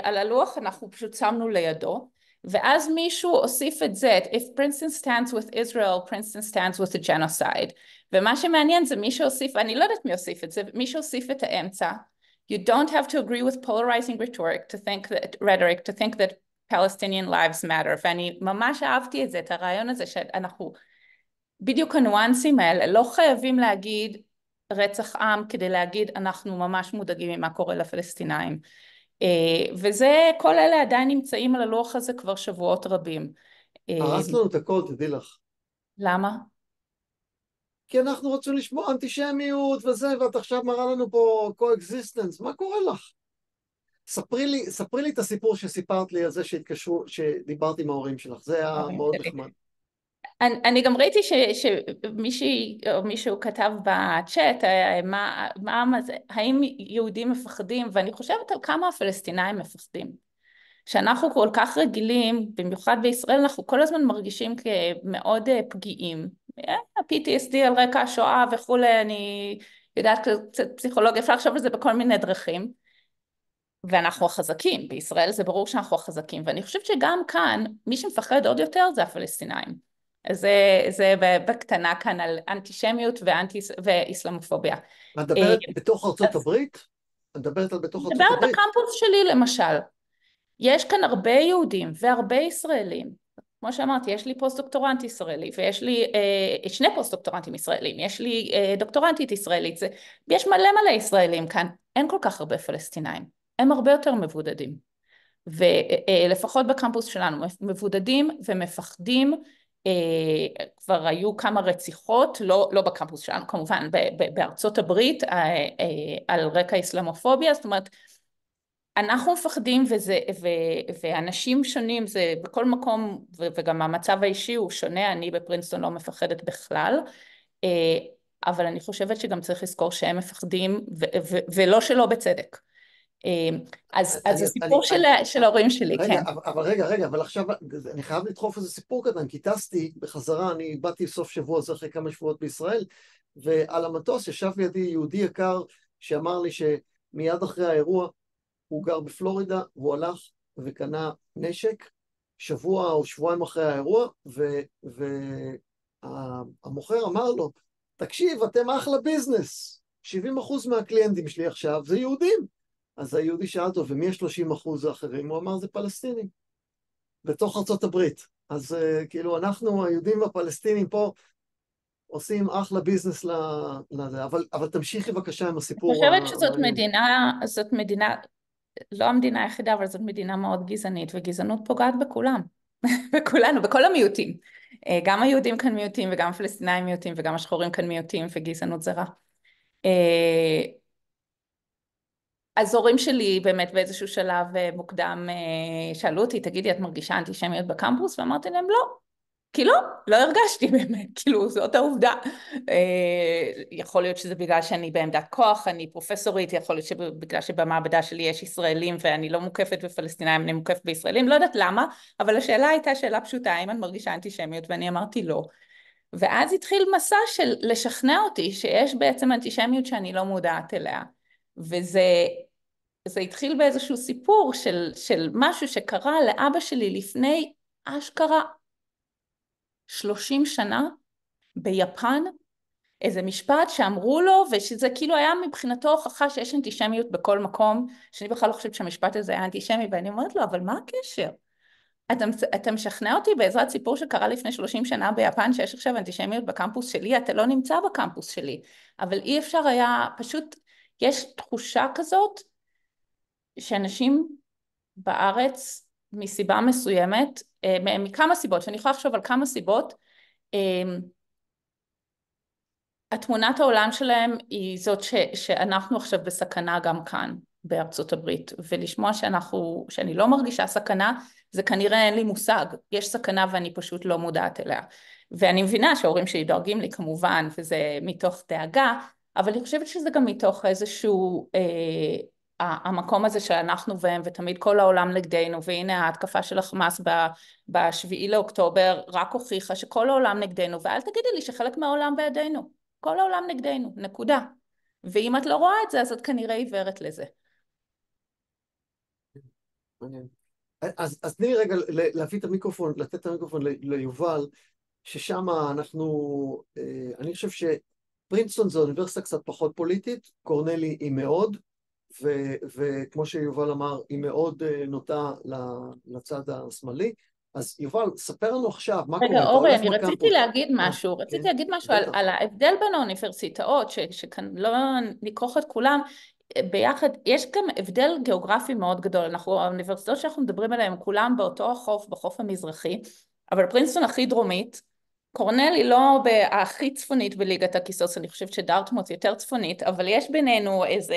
על הלוח אנחנו פשוט שמנו לידו, ואז מישהו הוסיף את זה, If Princeton stands with Israel, Princeton stands with a genocide. ומה שמעניין זה מי שהוסיף, אני לא יודעת מי הוסיף את זה, מי שהוסיף את האמצע, You don't have to agree with polarizing rhetoric to think that Palestinian lives matter. ואני ממש אהבתי את זה, את הרעיון הזה שאנחנו... בדיוק הניואנסים האלה, לא חייבים להגיד רצח עם כדי להגיד אנחנו ממש מודאגים ממה קורה לפלסטינאים. וזה, כל אלה עדיין נמצאים על הלוח הזה כבר שבועות רבים. הרס לנו את הכל, תדעי לך. למה? כי אנחנו רוצים לשמוע אנטישמיות וזה, ואת עכשיו מראה לנו פה coexistence, מה קורה לך? ספרי לי את הסיפור שסיפרת לי על זה שדיברתי עם ההורים שלך, זה היה מאוד נחמד. אני גם ראיתי שמישהו כתב בצ'אט, האם יהודים מפחדים, ואני חושבת על כמה הפלסטינאים מפחדים. שאנחנו כל כך רגילים, במיוחד בישראל, אנחנו כל הזמן מרגישים כמאוד פגיעים. ה-PTSD על רקע השואה וכולי, אני יודעת קצת פסיכולוגיה, אפשר לחשוב על זה בכל מיני דרכים. ואנחנו החזקים, בישראל זה ברור שאנחנו החזקים, ואני חושבת שגם כאן, מי שמפחד עוד יותר זה הפלסטינאים. זה בקטנה כאן על אנטישמיות ואיסלאמופוביה. את מדברת בתוך ארצות הברית? את מדברת על בתוך ארצות הברית? מדברת בקמפוס שלי למשל. יש כאן הרבה יהודים והרבה ישראלים. כמו שאמרתי, יש לי פוסט-דוקטורנט ישראלי, ויש לי שני פוסט-דוקטורנטים ישראלים, יש לי דוקטורנטית ישראלית, יש מלא ישראלים כאן, אין כל כך הרבה פלסטינאים, הם הרבה יותר מבודדים. ולפחות בקמפוס שלנו, מבודדים ומפחדים, כבר היו כמה רציחות, לא בקמפוס שלנו כמובן, בארצות הברית, על רקע איסלאמופוביה, זאת אומרת, אנחנו מפחדים ואנשים שונים, זה בכל מקום, וגם המצב האישי הוא שונה, אני בפרינסטון לא מפחדת בכלל, אבל אני חושבת שגם צריך לזכור שהם מפחדים, ולא שלא בצדק. אז הסיפור של ההורים שלי, כן. רגע, אבל עכשיו אני חייב לדחוף איזה סיפור קטן, כי טסתי בחזרה, אני באתי סוף שבוע, זה אחרי כמה שבועות בישראל, ועל המטוס ישב לידי יהודי יקר, שאמר לי שמיד אחרי האירוע, הוא גר בפלורידה, והוא הלך וקנה נשק, שבוע או שבועיים אחרי האירוע, והמוכר אמר לו, תקשיב, אתם אחלה ביזנס, 70% מהקליינטים שלי עכשיו זה יהודים. אז היהודי שאל אותו, ומי ה-30% האחרים? הוא אמר, זה פלסטינים, בתוך ארצות הברית. אז כאילו, אנחנו, היהודים והפלסטינים פה, עושים אחלה ביזנס לזה, אבל תמשיכי בבקשה עם הסיפור. אני חושבת שזאת מדינה, לא המדינה היחידה, אבל זאת מדינה מאוד גזענית, וגזענות פוגעת בכולם, בכולנו, בכל המיעוטים. גם היהודים כאן מיעוטים, וגם הפלסטינאים מיעוטים, וגם השחורים כאן מיעוטים, וגזענות זה רע. אז הורים שלי באמת באיזשהו שלב מוקדם שאלו אותי, תגידי, את מרגישה אנטישמיות בקמפוס? ואמרתי להם, לא. כי לא הרגשתי באמת, כאילו זאת העובדה. יכול להיות שזה בגלל שאני בעמדת כוח, אני פרופסורית, יכול להיות שבגלל שבמעבדה שלי יש ישראלים ואני לא מוקפת בפלסטינאים, אני מוקפת בישראלים, לא יודעת למה, אבל השאלה הייתה שאלה פשוטה, האם אני מרגישה אנטישמיות, ואני אמרתי לא. ואז התחיל מסע של לשכנע אותי שיש בעצם אנטישמיות שאני לא מודעת אליה. וזה התחיל באיזשהו סיפור של משהו שקרה לאבא שלי לפני אשכרה 30 שנה ביפן, איזה משפט שאמרו לו, ושזה כאילו היה מבחינתו הוכחה שיש אנטישמיות בכל מקום, שאני בכלל לא חושבת שהמשפט הזה היה אנטישמי, ואני אומרת לו, אבל מה הקשר? אתה משכנע אותי בעזרת סיפור שקרה לפני 30 שנה ביפן, שיש עכשיו אנטישמיות בקמפוס שלי, אתה לא נמצא בקמפוס שלי, אבל אי אפשר היה, פשוט יש תחושה כזאת, שאנשים בארץ, מסיבה מסוימת, מכמה סיבות, שאני יכולה לחשוב על כמה סיבות, התמונת העולם שלהם היא זאת שאנחנו עכשיו בסכנה גם כאן בארצות הברית, ולשמוע שאני לא מרגישה סכנה, זה כנראה אין לי מושג, יש סכנה ואני פשוט לא מודעת אליה. ואני מבינה שההורים שלי דואגים לי כמובן, וזה מתוך דאגה, אבל אני חושבת שזה גם מתוך איזשהו, המקום הזה שאנחנו והם, ותמיד כל העולם נגדנו, והנה ההתקפה של החמאס בשביעי לאוקטובר, רק הוכיחה שכל העולם נגדנו, ואל תגידי לי שחלק מהעולם בידינו. כל העולם נגדנו, נקודה. ואם את לא רואה את זה, אז את כנראה עיוורת לזה. מעניין. אז תני לי רגע להביא את המיקרופון, לתת את המיקרופון ליובל, ששם אני חושב שפרינסטון זו אוניברסיטה קצת פחות פוליטית, קורנלי היא מאוד, וכמו שיובל אמר, היא מאוד נוטה לצד השמאלי. אז יובל, ספר לנו עכשיו, מה קורה? רגע, אורי, אני רציתי להגיד משהו, כן, על ההבדל בין האוניברסיטאות, שכאן לא נכרוך את כולם, ביחד, יש גם הבדל גיאוגרפי מאוד גדול, האוניברסיטאות שאנחנו מדברים עליהן, כולם באותו החוף, בחוף המזרחי, אבל פרינסטון הכי דרומית, קורנל היא לא הכי צפונית בליגת הכיסוס, אני חושבת שדארטמוט יותר צפונית, אבל יש בינינו איזה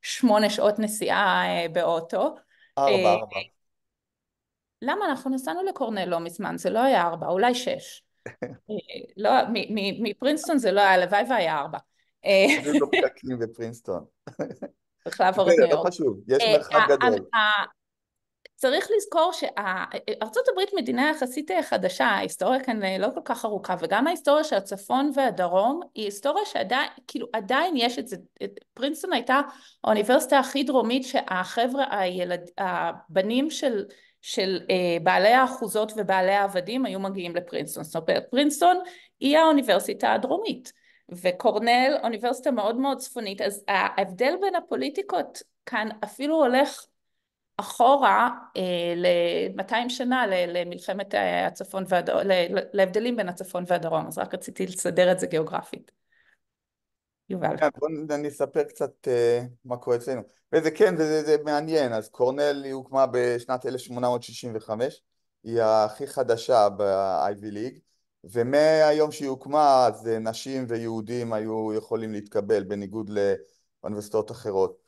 8 שעות נסיעה באוטו. 4. למה? אנחנו נסענו לקורנל לא מזמן, זה לא היה 4, אולי 6. לא, מפרינסטון זה לא היה, הלוואי והיה 4. היו לו פקקים בפרינסטון. צריך לעבור את ניו לא יורק. חשוב, יש מרחק גדול. צריך לזכור שארצות הברית מדינה יחסית חדשה, ההיסטוריה כאן לא כל כך ארוכה, וגם ההיסטוריה של הצפון והדרום היא היסטוריה שעדיין, כאילו עדיין יש את זה, פרינסטון הייתה האוניברסיטה הכי דרומית שהחבר'ה, הבנים של בעלי האחוזות ובעלי העבדים היו מגיעים לפרינסטון, זאת אומרת פרינסטון היא האוניברסיטה הדרומית, וקורנל אוניברסיטה מאוד מאוד צפונית, אז ההבדל בין הפוליטיקות כאן אפילו הולך אחורה ל-200 שנה למלחמת הצפון והדרום, להבדלים בין הצפון והדרום, אז רק רציתי לסדר את זה גיאוגרפית. יובל. בואו נספר קצת מה קורה אצלנו. וזה כן, זה מעניין, אז קורנל היא הוקמה בשנת 1865, היא הכי חדשה ב-Ivy League, ומהיום שהיא הוקמה, אז נשים ויהודים היו יכולים להתקבל בניגוד לאוניברסיטאות אחרות.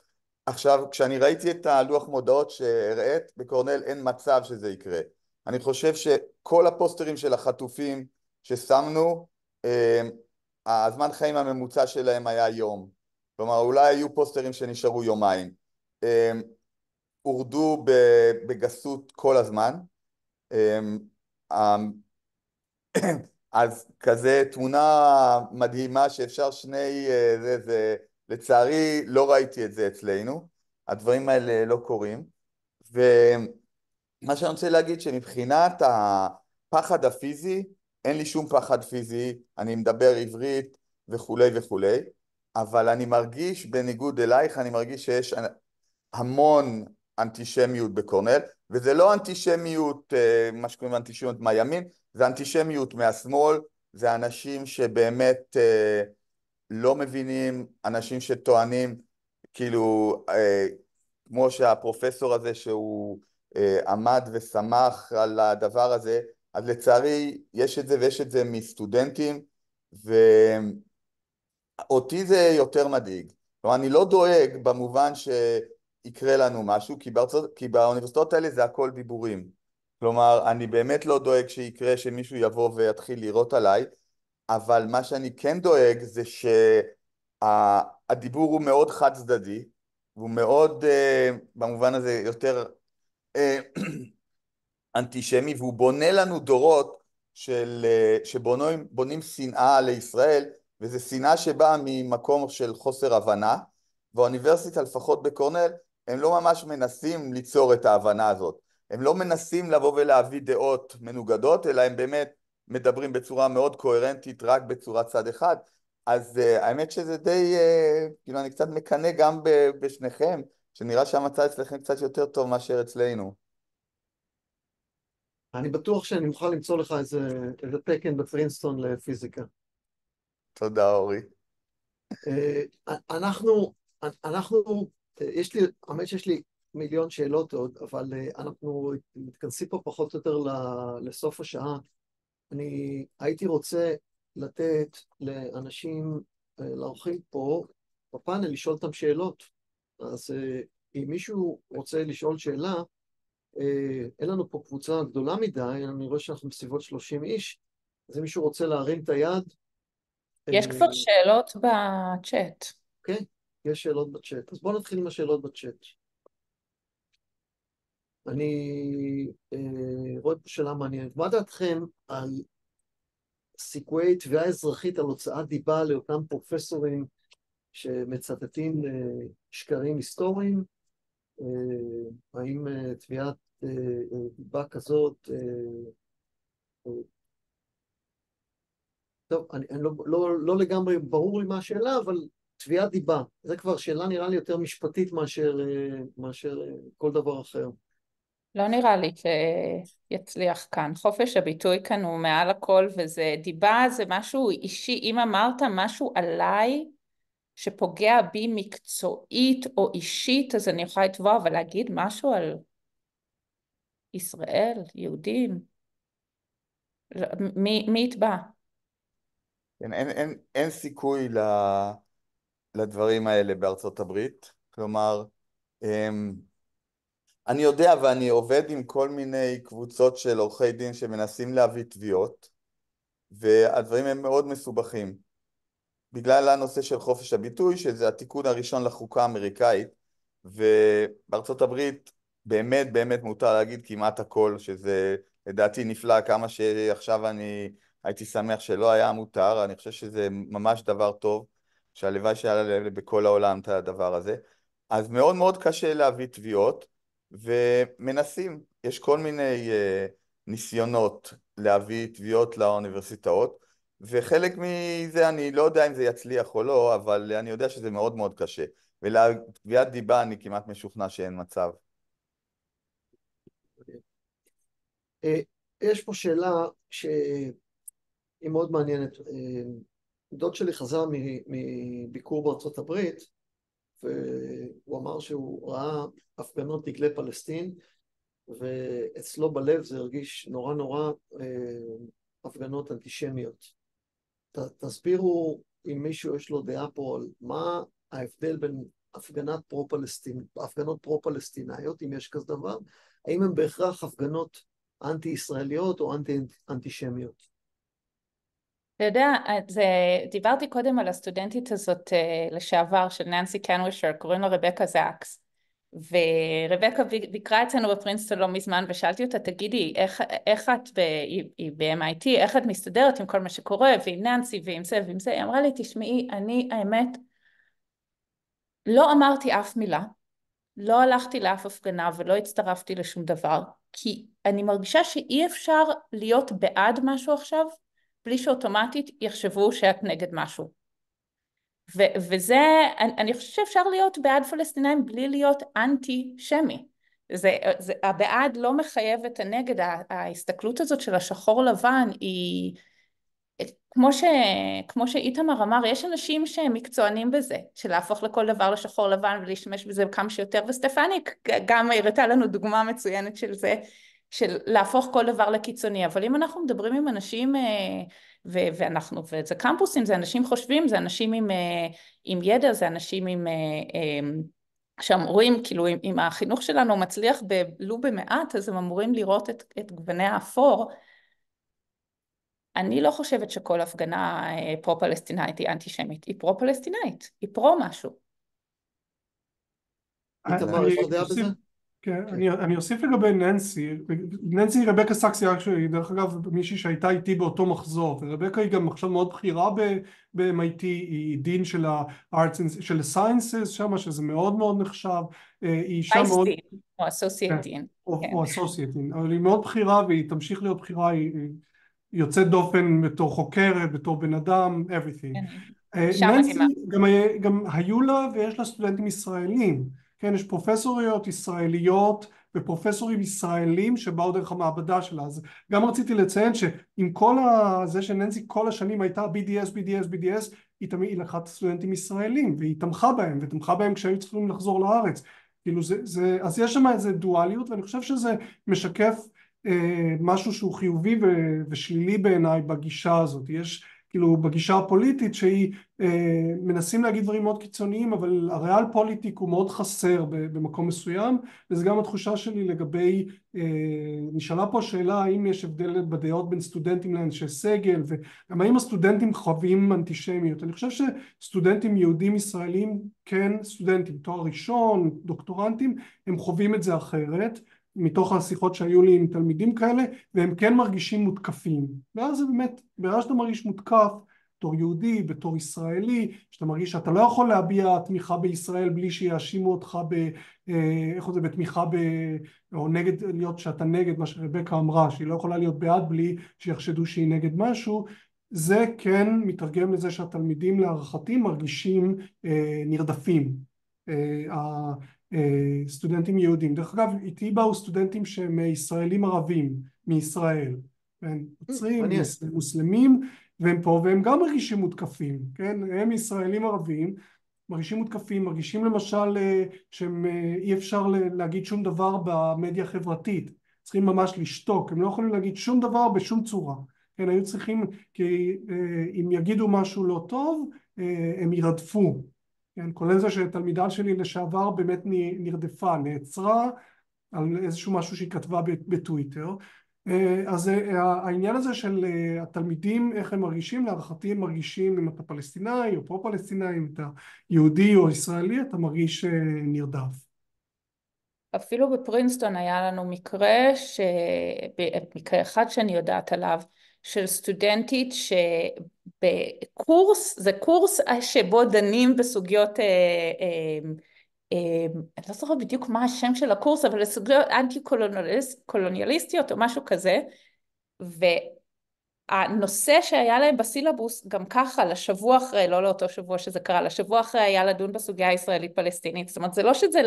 עכשיו, כשאני ראיתי את הלוח מודעות שהראית, בקורנל אין מצב שזה יקרה. אני חושב שכל הפוסטרים של החטופים ששמנו, הזמן חיים הממוצע שלהם היה יום. כלומר, אולי היו פוסטרים שנשארו יומיים. הורדו בגסות כל הזמן. אז כזה תמונה מדהימה שאפשר שני, לצערי לא ראיתי את זה אצלנו, הדברים האלה לא קורים. ומה שאני רוצה להגיד שמבחינת הפחד הפיזי, אין לי שום פחד פיזי, אני מדבר עברית וכולי וכולי, אבל אני מרגיש, בניגוד אלייך, אני מרגיש שיש המון אנטישמיות בקורנל, וזה לא אנטישמיות, מה שקוראים אנטישמיות מהימין, זה אנטישמיות מהשמאל, זה אנשים שבאמת לא מבינים, אנשים שטוענים, כאילו, כמו שהפרופסור הזה שהוא עמד ושמח על הדבר הזה, אז לצערי יש את זה ויש את זה מסטודנטים, ואותי זה יותר מדאיג. כלומר, אני לא דואג במובן שיקרה לנו משהו, כי באוניברסיטאות האלה זה הכל דיבורים. כלומר, אני באמת לא דואג שיקרה שמישהו יבוא ויתחיל לירות עליי, אבל מה שאני כן דואג זה שהדיבור הוא מאוד חד צדדי, והוא מאוד, במובן הזה, יותר אנטישמי, והוא בונה לנו דורות שבונים שנאה לישראל, וזו שנאה שבאה ממקום של חוסר הבנה, והאוניברסיטה, לפחות בקורנל, הם לא ממש מנסים ליצור את ההבנה הזאת. הם לא מנסים לבוא ולהביא דעות מנוגדות, אלא הם באמת מדברים בצורה מאוד קוהרנטית, רק בצורת צד אחד. אז האמת שזה די, כאילו אני קצת מקנא גם בשניכם, שנראה שהמצב אצלכם קצת יותר טוב מאשר אצלנו. אני בטוח שאני מוכן למצוא לך איזה תקן בפרינסטון לפיזיקה. תודה, אורי. אנחנו, האמת שיש לי מיליון שאלות עוד, אבל אנחנו מתכנסים פה פחות או יותר לסוף השעה. אני הייתי רוצה לתת לאנשים, לאורחים פה בפאנל, לשאול אותם שאלות. אז אם מישהו רוצה לשאול שאלה, אין לנו פה קבוצה גדולה מדי, אני רואה שאנחנו בסביבות 30 איש, אז אם מישהו רוצה להרים את היד... יש כבר שאלות בצ'אט. אוקיי, יש שאלות בצ'אט. אז בואו נתחיל עם השאלות בצ'אט. אני רואה פה שאלה מעניינת. מה דעתכם על סיכויי תביעה אזרחית על הוצאת דיבה לאותם פרופסורים שמצטטים שקרים היסטוריים? האם תביעת דיבה כזאת... טוב, אני לא לגמרי ברור לי מה השאלה, אבל תביעת דיבה, זה כבר שאלה נראה לי יותר משפטית מאשר כל דבר אחר. לא נראה לי שיצליח כאן. חופש הביטוי כאן הוא מעל הכל, וזה דיבה, זה משהו אישי. אם אמרת משהו עליי שפוגע בי מקצועית או אישית, אז אני יכולה לתבוע, אבל להגיד משהו על ישראל, יהודים, מי יתבע? כן, אין סיכוי לדברים האלה בארצות הברית. כלומר, אני יודע ואני עובד עם כל מיני קבוצות של עורכי דין שמנסים להביא תביעות, והדברים הם מאוד מסובכים. בגלל הנושא של חופש הביטוי, שזה התיקון הראשון לחוקה האמריקאית, ובארצות הברית באמת באמת מותר להגיד כמעט הכל, שזה לדעתי נפלא, כמה שעכשיו אני הייתי שמח שלא היה מותר. אני חושב שזה ממש דבר טוב, שהלוואי שהיה בכל העולם את הדבר הזה. אז מאוד מאוד קשה להביא תביעות, ומנסים, יש כל מיני ניסיונות להביא תביעות לאוניברסיטאות, וחלק מזה אני לא יודע אם זה יצליח או לא, אבל אני יודע שזה מאוד מאוד קשה. ולתביעת דיבה אני כמעט משוכנע שאין מצב. יש פה שאלה שהיא מאוד מעניינת. דוד שלי חזר מביקור בארצות הברית, והוא אמר שהוא ראה הפגנות דגלי פלסטין, ואצלו בלב זה הרגיש נורא נורא הפגנות אנטישמיות. תסבירו אם מישהו יש לו דעה פה על מה ההבדל בין הפגנות פרו-פלסטינאיות, אם יש כזה דבר, האם הן בהכרח הפגנות אנטי-ישראליות או אנטי-אנטישמיות? אתה יודע, דיברתי קודם על הסטודנטית הזאת לשעבר של ננסי קנווישר, קוראים לה רבקה זקס, ורבקה ביקרה אצלנו בפרינסטון לא מזמן, ושאלתי אותה, תגידי, איך את ב-MIT, איך את מסתדרת עם כל מה שקורה, ועם ננסי ועם זה ועם זה? היא אמרה לי, תשמעי, אני האמת לא אמרתי אף מילה, לא הלכתי לאף הפגנה ולא הצטרפתי לשום דבר, כי אני מרגישה שאי אפשר להיות בעד משהו עכשיו, בלי שאוטומטית יחשבו שאת נגד משהו. וזה, אני חושבת שאפשר להיות בעד פלסטינאים בלי להיות אנטי-שמי. הבעד לא מחייב את הנגד, ההסתכלות הזאת של השחור לבן היא, כמו שאיתמר אמר, יש אנשים שהם מקצוענים בזה, של להפוך לכל דבר לשחור לבן ולהשתמש בזה כמה שיותר, וסטפני גם הראתה לנו דוגמה מצוינת של זה, של להפוך כל דבר לקיצוני. אבל אם אנחנו מדברים עם אנשים, וזה קמפוסים, זה אנשים חושבים, זה אנשים עם ידע, זה אנשים שאמורים, כאילו אם החינוך שלנו מצליח לו במעט, אז הם אמורים לראות את גווני האפור. אני לא חושבת שכל הפגנה פרו-פלסטינאית היא אנטישמית, היא פרו-פלסטינאית, היא פרו-משהו. איתמר, יש לך דעה בזה? כן, אני אוסיף לגבי ננסי. ננסי היא רבקה סקס, היא דרך אגב מישהי שהייתה איתי באותו מחזור, ורבקה היא גם עכשיו מאוד בכירה ב-MIT, היא דין של ה-Arts, של ה-Sciences שם, שזה מאוד מאוד נחשב, היא אישה מאוד... או אסוסייט דין. או אסוסייט דין, אבל היא מאוד בכירה והיא תמשיך להיות בכירה, היא יוצאת דופן בתור חוקרת, בתור בן אדם, everything. ננסי גם היו לה ויש לה סטודנטים ישראלים, כן, יש פרופסוריות ישראליות ופרופסורים ישראלים שבאו דרך המעבדה שלה. אז גם רציתי לציין שעם כל זה שננסי כל השנים הייתה BDS, היא לקחה סטודנטים ישראלים והיא תמכה בהם, ותמכה בהם כשהיו צריכים לחזור לארץ. כאילו אז יש שם איזה דואליות, ואני חושב שזה משקף משהו שהוא חיובי ושלילי בעיניי בגישה הזאת. יש כאילו בגישה הפוליטית שהיא מנסים להגיד דברים מאוד קיצוניים, אבל הריאל פוליטיק הוא מאוד חסר במקום מסוים, וזה גם התחושה שלי לגבי, נשאלה פה שאלה האם יש הבדל בדעות בין סטודנטים לאנשי סגל, וגם האם הסטודנטים חווים אנטישמיות. אני חושב שסטודנטים יהודים ישראלים, כן, סטודנטים תואר ראשון, דוקטורנטים, הם חווים את זה אחרת, מתוך השיחות שהיו לי עם תלמידים כאלה, והם כן מרגישים מותקפים. ואז זה באמת, ברגע שאתה מרגיש מותקף, בתור יהודי, בתור ישראלי, שאתה מרגיש שאתה לא יכול להביע תמיכה בישראל בלי שיאשימו אותך בתמיכה או נגד, להיות שאתה נגד מה שרבקה אמרה, שהיא לא יכולה להיות בעד בלי שיחשדו שהיא נגד משהו, זה כן מתרגם לזה שהתלמידים להערכתי מרגישים נרדפים. סטודנטים יהודים. דרך אגב, איתי באו סטודנטים שהם ישראלים ערבים מישראל, נוצרים, מוסלמים, והם פה, והם גם מרגישים מותקפים, כן? הם ישראלים ערבים, מרגישים מותקפים, מרגישים למשל שהם אי אפשר להגיד שום דבר במדיה החברתית, צריכים ממש לשתוק, הם לא יכולים להגיד שום דבר בשום צורה, כן? היו צריכים, כי אם יגידו משהו לא טוב, הם ירדפו. כן, כולל זה שתלמידה שלי לשעבר באמת נרדפה, נעצרה על איזשהו משהו שהיא כתבה בטוויטר. אז העניין הזה של התלמידים, איך הם מרגישים, להערכתי הם מרגישים אם אתה פלסטינאי או פרו-פלסטינאי, אם אתה יהודי או ישראלי, אתה מרגיש נרדף. אפילו בפרינסטון היה לנו מקרה, מקרה אחד שאני יודעת עליו, של סטודנטית שבקורס, זה קורס שבו דנים בסוגיות, אני לא זוכרת בדיוק מה השם של הקורס, אבל לסוגיות אנטי-קולוניאליסטיות או משהו כזה, והנושא שהיה להם בסילבוס גם ככה לשבוע אחרי, לא לאותו שבוע שזה קרה, לשבוע אחרי היה לדון בסוגיה הישראלית-פלסטינית, זאת אומרת זה לא שזה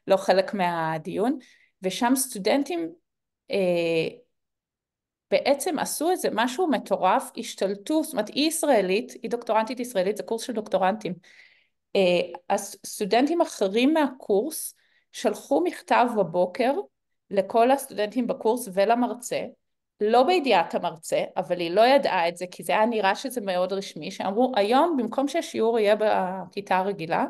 לא חלק מהדיון, ושם סטודנטים בעצם עשו איזה משהו מטורף, השתלטו, זאת אומרת היא ישראלית, היא דוקטורנטית ישראלית, זה קורס של דוקטורנטים, אז סטודנטים אחרים מהקורס שלחו מכתב בבוקר לכל הסטודנטים בקורס ולמרצה, לא בידיעת המרצה, אבל היא לא ידעה את זה, כי זה היה נראה שזה מאוד רשמי, שאמרו, היום במקום שהשיעור יהיה בכיתה הרגילה,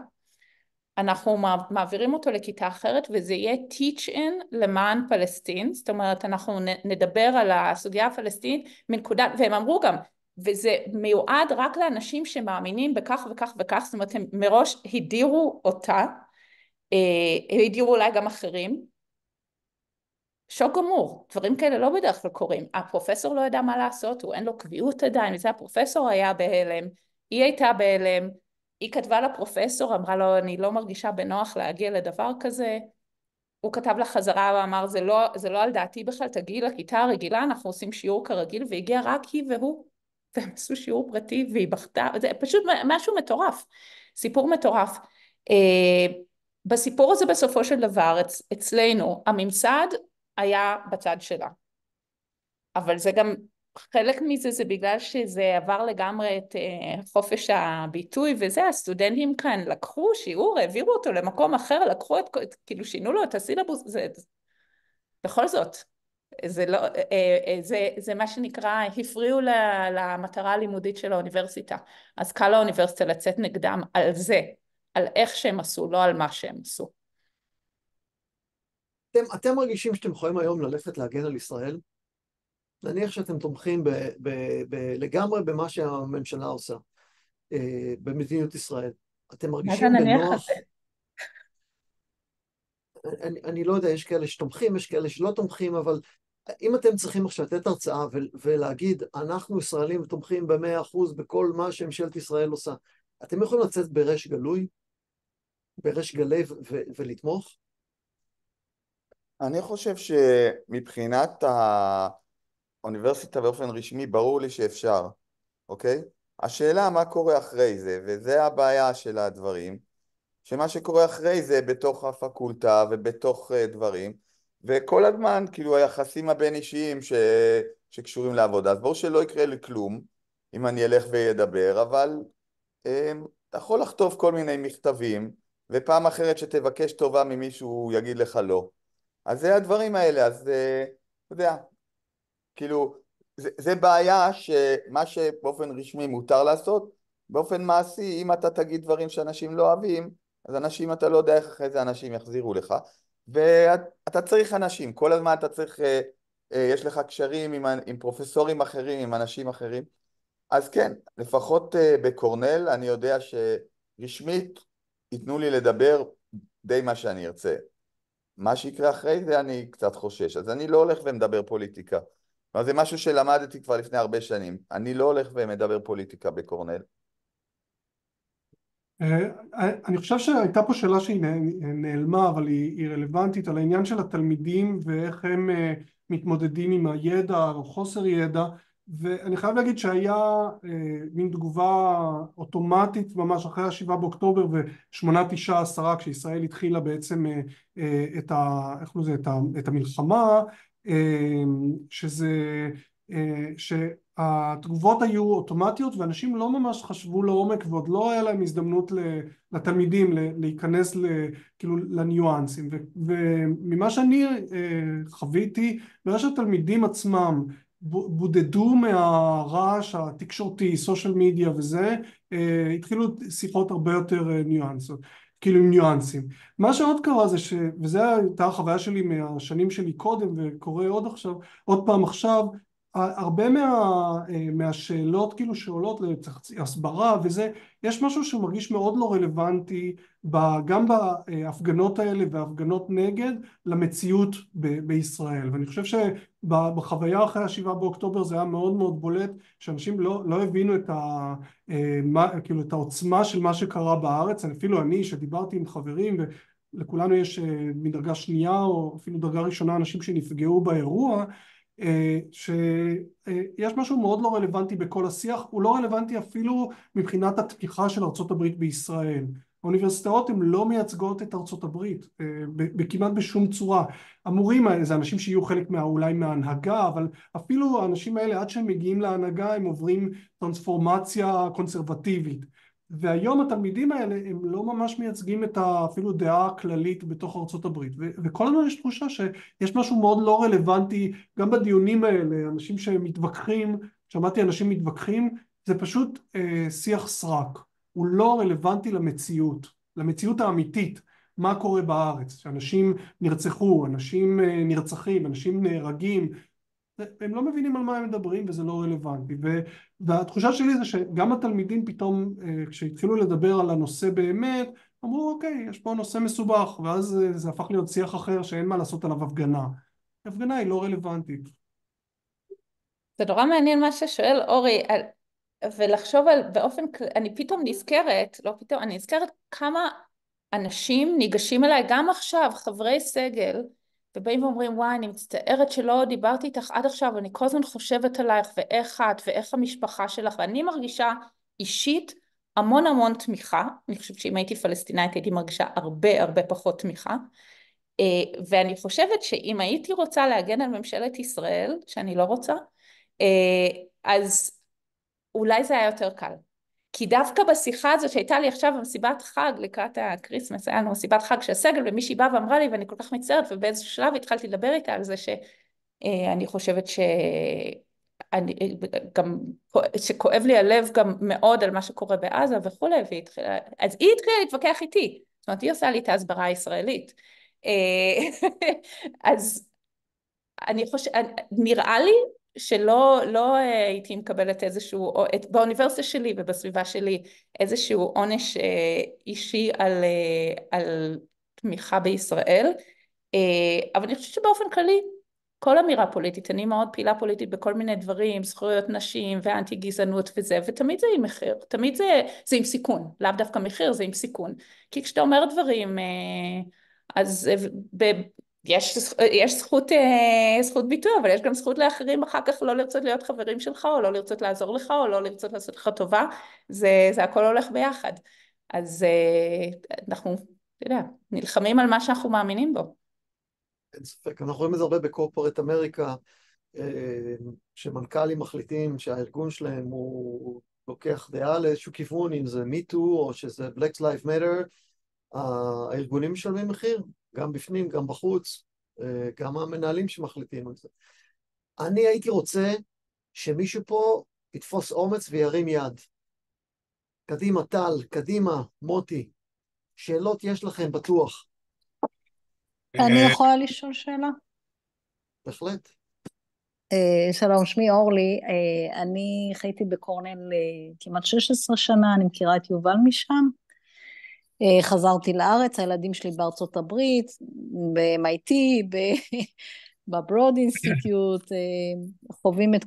אנחנו מעבירים אותו לכיתה אחרת, וזה יהיה teach-in למען פלסטין, זאת אומרת, אנחנו נדבר על הסוגיה הפלסטינית מנקודת, והם אמרו גם, וזה מיועד רק לאנשים שמאמינים בכך וכך וכך, זאת אומרת, הם מראש הדירו אותה, הדירו אולי גם אחרים, שוק גמור, דברים כאלה לא בדרך כלל קורים, הפרופסור לא ידע מה לעשות, הוא אין לו קביעות עדיין, וזה הפרופסור היה בהלם, היא הייתה בהלם, היא כתבה לפרופסור, אמרה לו אני לא מרגישה בנוח להגיע לדבר כזה, הוא כתב לה חזרה ואמר זה לא על דעתי בכלל, תגיעי לכיתה הרגילה, אנחנו עושים שיעור כרגיל, והגיע רק היא והוא, והם עשו שיעור פרטי והיא בכתה, זה פשוט משהו מטורף, סיפור מטורף. בסיפור הזה בסופו של דבר אצלנו הממסד היה בצד שלה, אבל זה גם חלק מזה זה בגלל שזה עבר לגמרי את חופש הביטוי וזה, הסטודנטים כאן לקחו שיעור, העבירו אותו למקום אחר, לקחו כאילו שינו לו את הסילבוס, זה בכל זאת, זה לא, זה מה שנקרא, הפריעו למטרה הלימודית של האוניברסיטה, אז קל לאוניברסיטה לצאת נגדם על זה, על איך שהם עשו, לא על מה שהם עשו. אתם מרגישים שאתם יכולים היום ללכת להגן על ישראל? נניח שאתם תומכים לגמרי במה שהממשלה עושה, במדיניות ישראל. אתם מרגישים בנוח? אני לא יודע, יש כאלה שתומכים, יש כאלה שלא תומכים, אבל אם אתם צריכים עכשיו לתת הרצאה ולהגיד, אנחנו ישראלים תומכים ב100% בכל מה שממשלת ישראל עושה, אתם יכולים לצאת בריש גלוי, בריש גלי ולתמוך? אני חושב שמבחינת האוניברסיטה באופן רשמי ברור לי שאפשר, אוקיי? השאלה מה קורה אחרי זה, וזה הבעיה של הדברים, שמה שקורה אחרי זה בתוך הפקולטה ובתוך דברים, וכל הזמן כאילו היחסים הבין אישיים שקשורים לעבודה, אז ברור שלא יקרה לי כלום אם אני אלך וידבר, אבל אתה יכול לכתוב כל מיני מכתבים, ופעם אחרת שתבקש טובה ממישהו הוא יגיד לך לא. אז זה הדברים האלה, אז אתה יודע, כאילו, זה בעיה שמה שבאופן רשמי מותר לעשות, באופן מעשי, אם אתה תגיד דברים שאנשים לא אוהבים, אז אנשים, אתה לא יודע איך אחרי זה אנשים יחזירו לך, ואתה צריך אנשים, כל הזמן אתה צריך, יש לך קשרים עם פרופסורים אחרים, עם אנשים אחרים, אז כן, לפחות בקורנל אני יודע שרשמית ייתנו לי לדבר די מה שאני ארצה. מה שיקרה אחרי זה אני קצת חושש, אז אני לא הולך ומדבר פוליטיקה. אבל זה משהו שלמדתי כבר לפני הרבה שנים. אני לא הולך ומדבר פוליטיקה בקורנל. אני חושב שהייתה פה שאלה שהיא נעלמה, אבל היא רלוונטית, על העניין של התלמידים ואיך הם מתמודדים עם הידע או חוסר ידע, ואני חייב להגיד שהיה מין תגובה אוטומטית ממש אחרי ה7 באוקטובר ו8, 9, 10 כשישראל התחילה בעצם את המלחמה, שהתגובות היו אוטומטיות ואנשים לא ממש חשבו לעומק ועוד לא היה להם הזדמנות לתלמידים להיכנס כאילו לניואנסים, וממה שאני חוויתי, בגלל שהתלמידים עצמם בודדו מהרעש התקשורתי, סושיאל מדיה וזה, התחילו שיחות הרבה יותר ניואנסות, כאילו עם ניואנסים. מה שעוד קרה זה וזו הייתה החוויה שלי מהשנים שלי קודם וקורה עוד עכשיו, עוד פעם עכשיו, הרבה מהשאלות כאילו שעולות להסברה וזה, יש משהו שמרגיש מאוד לא רלוונטי גם בהפגנות האלה והפגנות נגד למציאות בישראל, ואני חושב שבחוויה אחרי ה7 באוקטובר זה היה מאוד מאוד בולט, שאנשים לא הבינו כאילו את העוצמה של מה שקרה בארץ. אפילו אני שדיברתי עם חברים, ולכולנו יש מדרגה שנייה או אפילו דרגה ראשונה אנשים שנפגעו באירוע, שיש משהו מאוד לא רלוונטי בכל השיח, הוא לא רלוונטי אפילו מבחינת התמיכה של ארצות הברית בישראל. האוניברסיטאות הן לא מייצגות את ארצות הברית בכמעט בשום צורה. המורים זה אנשים שיהיו חלק אולי מההנהגה, אבל אפילו האנשים האלה עד שהם מגיעים להנהגה הם עוברים טרנספורמציה קונסרבטיבית. והיום התלמידים האלה הם לא ממש מייצגים את אפילו דעה כללית בתוך ארצות הברית, וכל הזמן יש תחושה שיש משהו מאוד לא רלוונטי גם בדיונים האלה, אנשים שמתווכחים, שמעתי אנשים מתווכחים, זה פשוט שיח סרק, הוא לא רלוונטי למציאות האמיתית, מה קורה בארץ, שאנשים נרצחו, אנשים נרצחים, אנשים נהרגים, הם לא מבינים על מה הם מדברים וזה לא רלוונטי, והתחושה שלי זה שגם התלמידים פתאום כשהתחילו לדבר על הנושא באמת אמרו אוקיי, יש פה נושא מסובך, ואז זה הפך להיות שיח אחר שאין מה לעשות עליו הפגנה, הפגנה היא לא רלוונטית. זה נורא מעניין מה ששואל אורי, ולחשוב על באופן, אני פתאום נזכרת, לא פתאום, אני נזכרת כמה אנשים ניגשים אליי גם עכשיו, חברי סגל, ובאים ואומרים וואי אני מצטערת שלא דיברתי איתך עד עכשיו, אני כל הזמן חושבת עלייך ואיך את ואיך המשפחה שלך, ואני מרגישה אישית המון המון תמיכה, אני חושבת שאם הייתי פלסטינאית הייתי מרגישה הרבה הרבה פחות תמיכה, ואני חושבת שאם הייתי רוצה להגן על ממשלת ישראל, שאני לא רוצה, אז אולי זה היה יותר קל. כי דווקא בשיחה הזאת שהייתה לי עכשיו במסיבת חג, לקראת הקריסמס, היה לנו מסיבת חג של הסגל, ומישהי באה ואמרה לי, ואני כל כך מצטערת, ובאיזשהו שלב התחלתי לדבר איתה על זה, שאני חושבת גם, שכואב לי הלב גם מאוד על מה שקורה בעזה וכולי, אז היא התחילה להתווכח איתי, זאת אומרת, היא עושה לי את ההסברה הישראלית. אז אני חושבת, נראה לי שלא הייתי מקבלת איזשהו, באוניברסיטה שלי ובסביבה שלי, איזשהו עונש אישי על תמיכה בישראל, אבל אני חושבת שבאופן כללי, כל אמירה פוליטית, אני מאוד פעילה פוליטית בכל מיני דברים, זכויות נשים ואנטי גזענות וזה, ותמיד זה עם מחיר, תמיד זה עם סיכון, לאו דווקא מחיר, זה עם סיכון, כי כשאתה אומר דברים, אז יש זכות ביטוי, אבל יש גם זכות לאחרים אחר כך לא לרצות להיות חברים שלך, או לא לרצות לעזור לך, או לא לרצות לעשות לך טובה, זה הכל הולך ביחד. אז אנחנו, אתה יודע, נלחמים על מה שאנחנו מאמינים בו. אין ספק, אנחנו רואים את זה הרבה בקורפורט אמריקה, שמנכ"לים מחליטים שהארגון שלהם הוא לוקח דעה לאיזשהו כיוון, אם זה Me Too או שזה Black Lives Matter, הארגונים משלמים מחיר, גם בפנים, גם בחוץ, גם המנהלים שמחליטים על זה. אני הייתי רוצה שמישהו פה יתפוס אומץ וירים יד. קדימה טל, קדימה מוטי, שאלות יש לכם בטוח. אני יכולה לשאול שאלה? בהחלט. שלום, שמי אורלי, אני חייתי בקורנל כמעט 16 שנה, אני מכירה את יובל משם, חזרתי לארץ, הילדים שלי בארצות הברית, ב-MIT, בברוד אינסטיטוט, חווים את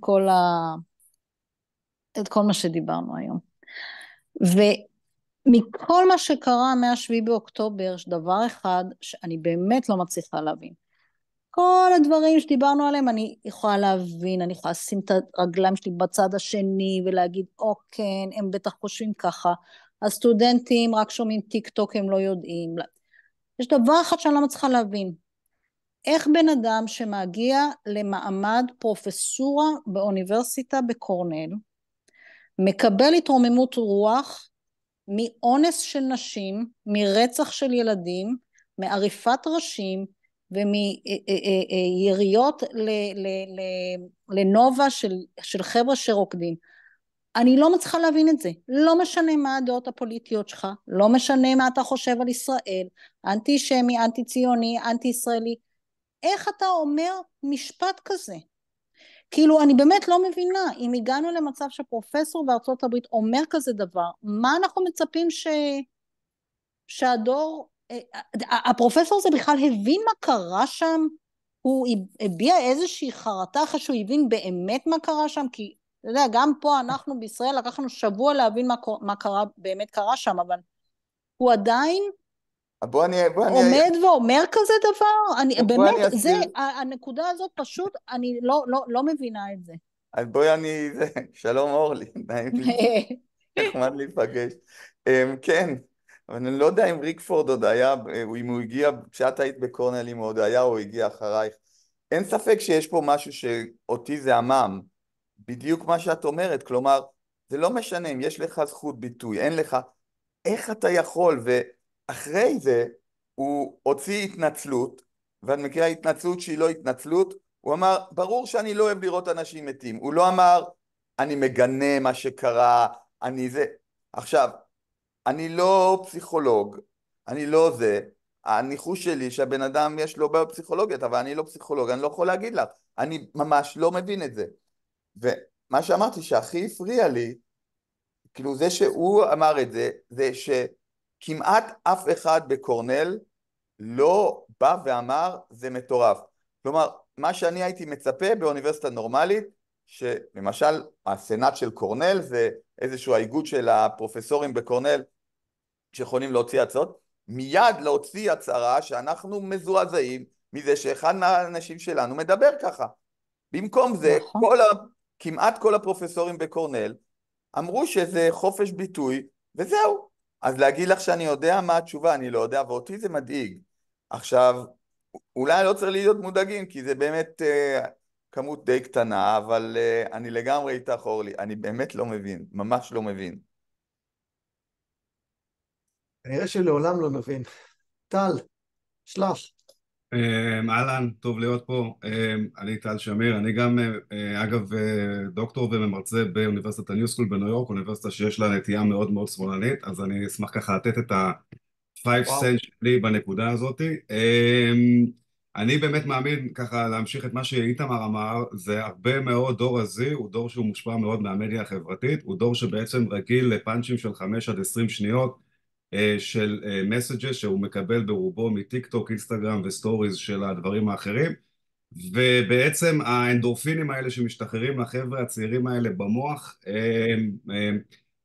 כל מה שדיברנו היום. ומכל מה שקרה מה-7 באוקטובר, יש דבר אחד שאני באמת לא מצליחה להבין. כל הדברים שדיברנו עליהם אני יכולה להבין, אני יכולה לשים את הרגליים שלי בצד השני ולהגיד, כן, הם בטח חושבים ככה, הסטודנטים רק שומעים טיק טוק, הם לא יודעים. יש דבר אחד שאני לא מצליחה להבין, איך בן אדם שמגיע למעמד פרופסורה באוניברסיטה בקורנל, מקבל התרוממות רוח מאונס של נשים, מרצח של ילדים, מעריפת ראשים, ומיריות לנובה של חבר'ה שרוקדים. אני לא מצליחה להבין את זה. לא משנה מה הדעות הפוליטיות שלך, לא משנה מה אתה חושב על ישראל, אנטי שמי, אנטי ציוני, אנטי ישראלי. איך אתה אומר משפט כזה? כאילו אני באמת לא מבינה, אם הגענו למצב שפרופסור בארצות הברית אומר כזה דבר, מה אנחנו מצפים שהדור, הפרופסור הזה בכלל הבין מה קרה שם, הוא הביע איזושהי חרטה אחרי שהוא הבין באמת מה קרה שם, כי אתה יודע, גם פה אנחנו בישראל לקחנו שבוע להבין מה קרה, באמת קרה שם, אבל הוא עדיין עומד ואומר כזה דבר, באמת, זה, הנקודה הזאת פשוט, אני לא מבינה את זה. אז שלום אורלי, נחמד להיפגש. כן, אבל אני לא יודע אם ריקפורד עוד היה, אם הוא הגיע, כשאת היית בקורנל, אם הוא עוד היה או הגיע אחרייך. אין ספק שיש פה משהו שאותי זה עמם, בדיוק מה שאת אומרת, כלומר, זה לא משנה אם יש לך זכות ביטוי, אין לך, איך אתה יכול, ואחרי זה הוא הוציא התנצלות, ואת מכירה התנצלות שהיא לא התנצלות, הוא אמר, ברור שאני לא אוהב לראות אנשים מתים, הוא לא אמר, אני מגנה מה שקרה, אני זה, עכשיו, אני לא פסיכולוג, אני לא זה, הניחוש שלי שהבן אדם יש לו בעיות פסיכולוגיות, אבל אני לא פסיכולוג, אני לא יכול להגיד לך, אני ממש לא מבין את זה. ומה שאמרתי שהכי הפריע לי, כאילו זה שהוא אמר את זה, זה שכמעט אף אחד בקורנל לא בא ואמר זה מטורף. כלומר, מה שאני הייתי מצפה באוניברסיטה נורמלית, שלמשל הסנאט של קורנל זה איזשהו האיגוד של הפרופסורים בקורנל שיכולים להוציא הצעות, מיד להוציא הצהרה שאנחנו מזועזעים מזה שאחד מהאנשים שלנו מדבר ככה. במקום זה, נכון. כמעט כל הפרופסורים בקורנל אמרו שזה חופש ביטוי, וזהו. אז להגיד לך שאני יודע מה התשובה, אני לא יודע, ואותי זה מדאיג. עכשיו, אולי לא צריך להיות מודאגים, כי זה באמת כמות די קטנה, אבל אני לגמרי איתך אורלי, אני באמת לא מבין, ממש לא מבין. כנראה שלעולם לא נבין. טל, שלח. אהלן, טוב להיות פה. אני טל שמיר, אני גם אגב דוקטור וממרצה באוניברסיטת הניו סקול בניו יורק, אוניברסיטה שיש לה נטייה מאוד מאוד שמאלנית, אז אני אשמח ככה לתת את ה-5 cents שלי בנקודה הזאת. אני באמת מאמין ככה להמשיך את מה שאיתמר אמר, זה הרבה מאוד דור הזה, הוא דור שהוא מושפע מאוד מהמדיה החברתית, הוא דור שבעצם רגיל לפאנצ'ים של 5 עד 20 שניות, של מסג'ס שהוא מקבל ברובו מטיק טוק, אינסטגרם וסטוריז של הדברים האחרים, ובעצם האנדורפינים האלה שמשתחררים לחבר'ה הצעירים האלה במוח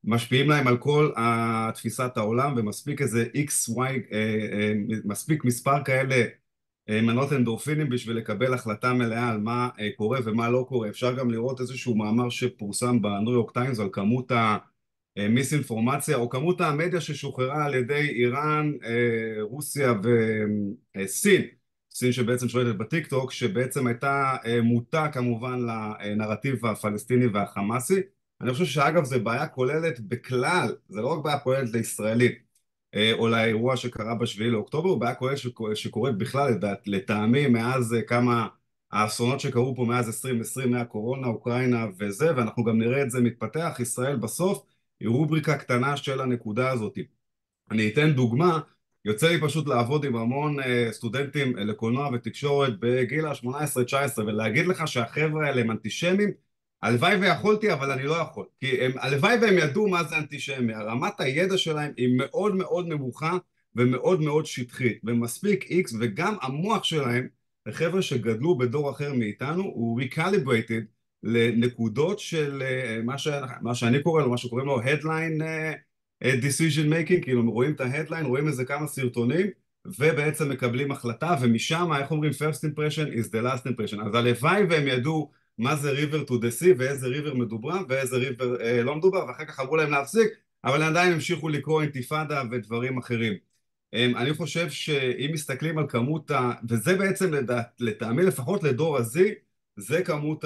משפיעים להם על כל תפיסת העולם, ומספיק איזה XY, מספיק מספר כאלה מנות אנדורפינים בשביל לקבל החלטה מלאה על מה קורה ומה לא קורה. אפשר גם לראות איזשהו מאמר שפורסם בניו יורק טיימס על כמות מיסאינפורמציה או כמות המדיה ששוחררה על ידי איראן, רוסיה וסין, סין שבעצם שולטת בטיק טוק, שבעצם הייתה מוטה כמובן לנרטיב הפלסטיני והחמאסי. אני חושב שאגב זה בעיה כוללת בכלל, זה לא רק בעיה כוללת לישראלים או לאירוע שקרה בשביעי לאוקטובר, הוא בעיה כוללת שקורית בכלל לטעמי מאז כמה האסונות שקרו פה מאז 2020, מהקורונה, אוקראינה וזה, ואנחנו גם נראה את זה מתפתח. ישראל בסוף היא רובריקה קטנה של הנקודה הזאת. אני אתן דוגמה, יוצא לי פשוט לעבוד עם המון סטודנטים לקולנוע ותקשורת בגיל ה-18-19, ולהגיד לך שהחבר'ה האלה הם אנטישמים, הלוואי ויכולתי, אבל אני לא יכול. כי הלוואי והם ידעו מה זה אנטישמי. הרמת הידע שלהם היא מאוד מאוד נמוכה ומאוד מאוד שטחית, ומספיק X, וגם המוח שלהם, לחבר'ה שגדלו בדור אחר מאיתנו, הוא recalibrated לנקודות של מה שאני קורא לו, מה שקוראים לו headline decision making, כאילו רואים את ההדליין, רואים איזה כמה סרטונים, ובעצם מקבלים החלטה, ומשם, איך אומרים, first impression is the last impression. אז הלוואי והם ידעו מה זה river to the sea, ואיזה river מדובר, ואיזה river לא מדובר, ואחר כך אמרו להם להפסיק, אבל עדיין המשיכו לקרוא אינתיפאדה ודברים אחרים. אני חושב שאם מסתכלים על כמות וזה בעצם לטעמי לפחות לדור הזה, זה כמות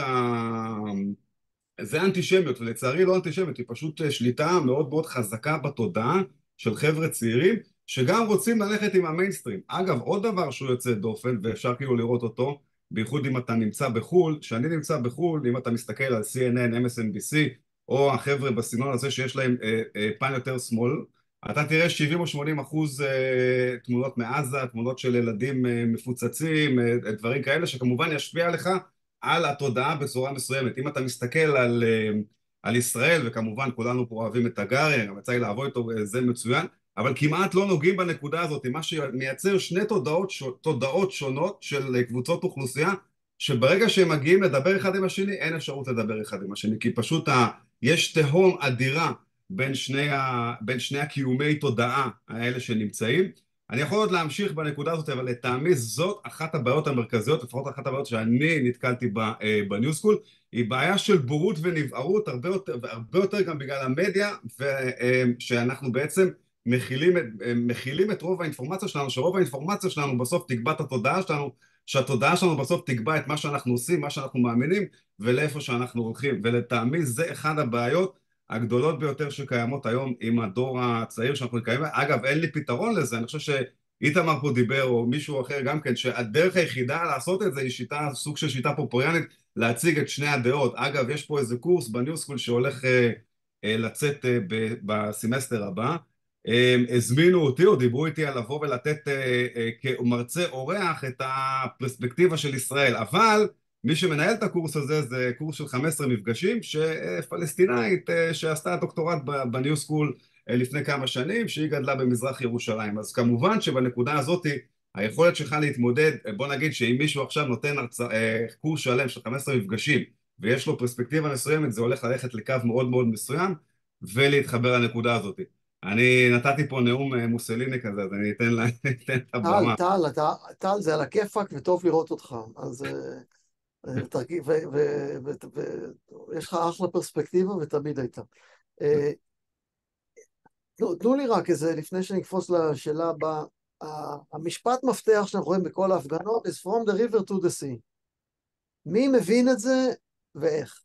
זה אנטישמיות, ולצערי לא אנטישמיות, היא פשוט שליטה מאוד מאוד חזקה בתודעה של חבר'ה צעירים, שגם רוצים ללכת עם המיינסטרים. אגב, עוד דבר שהוא יוצא דופן, ואפשר כאילו לראות אותו, בייחוד אם אתה נמצא בחול, שאני נמצא בחול, אם אתה מסתכל על CNN, MSNBC, או החבר'ה בסגנון הזה שיש להם פן יותר שמאל, אתה תראה 70 או 80% תמונות מעזה, תמונות של ילדים מפוצצים, דברים כאלה שכמובן ישפיע עליך על התודעה בצורה מסוימת. אם אתה מסתכל על ישראל, וכמובן כולנו פה אוהבים את הגרי, גם יצא לי לעבוד איתו, זה מצוין, אבל כמעט לא נוגעים בנקודה הזאת, מה שמייצר שני תודעות שונות של קבוצות אוכלוסייה, שברגע שהם מגיעים לדבר אחד עם השני, אין אפשרות לדבר אחד עם השני, כי פשוט יש תהום אדירה בין שני הקיומי תודעה האלה שנמצאים. אני יכול עוד להמשיך בנקודה הזאת, אבל לטעמי זאת אחת הבעיות המרכזיות, לפחות אחת הבעיות שאני נתקלתי בניו סקול, היא בעיה של בורות ונבערות, הרבה יותר גם בגלל המדיה, ושאנחנו בעצם מכילים את רוב האינפורמציה שלנו, שרוב האינפורמציה שלנו בסוף תקבע את התודעה שלנו, שהתודעה שלנו בסוף תקבע את מה שאנחנו עושים, מה שאנחנו מאמינים, ולאיפה שאנחנו הולכים, ולטעמי זה אחד הבעיות הגדולות ביותר שקיימות היום עם הדור הצעיר שאנחנו נקיים. אגב, אין לי פתרון לזה, אני חושב שאיתמר פה דיבר, או מישהו אחר גם כן, שהדרך היחידה לעשות את זה היא שיטה, סוג של שיטה פופוריאנית, להציג את שני הדעות. אגב, יש פה איזה קורס בניו סקול שהולך לצאת בסמסטר הבא, הזמינו אותי או דיברו איתי על לבוא ולתת כמרצה אורח את הפרספקטיבה של ישראל, אבל מי שמנהל את הקורס הזה זה קורס של 15 מפגשים שפלסטינאית שעשתה דוקטורט בניו סקול לפני כמה שנים, שהיא גדלה במזרח ירושלים. אז כמובן שבנקודה הזאת היכולת שלך להתמודד, בוא נגיד שאם מישהו עכשיו נותן קורס שלם של 15 מפגשים ויש לו פרספקטיבה מסוימת, זה הולך ללכת לקו מאוד מאוד מסוים ולהתחבר לנקודה הזאת. אני נתתי פה נאום מוסליני כזה, אז אני אתן את הבמה. טל, זה על הכיפק וטוב לראות אותך. אז ויש לך אחלה פרספקטיבה ותמיד הייתה. תנו לי רק איזה, לפני שנקפוץ לשאלה הבאה, המשפט מפתח שאנחנו רואים בכל ההפגנות is from the river to the sea. מי מבין את זה ואיך?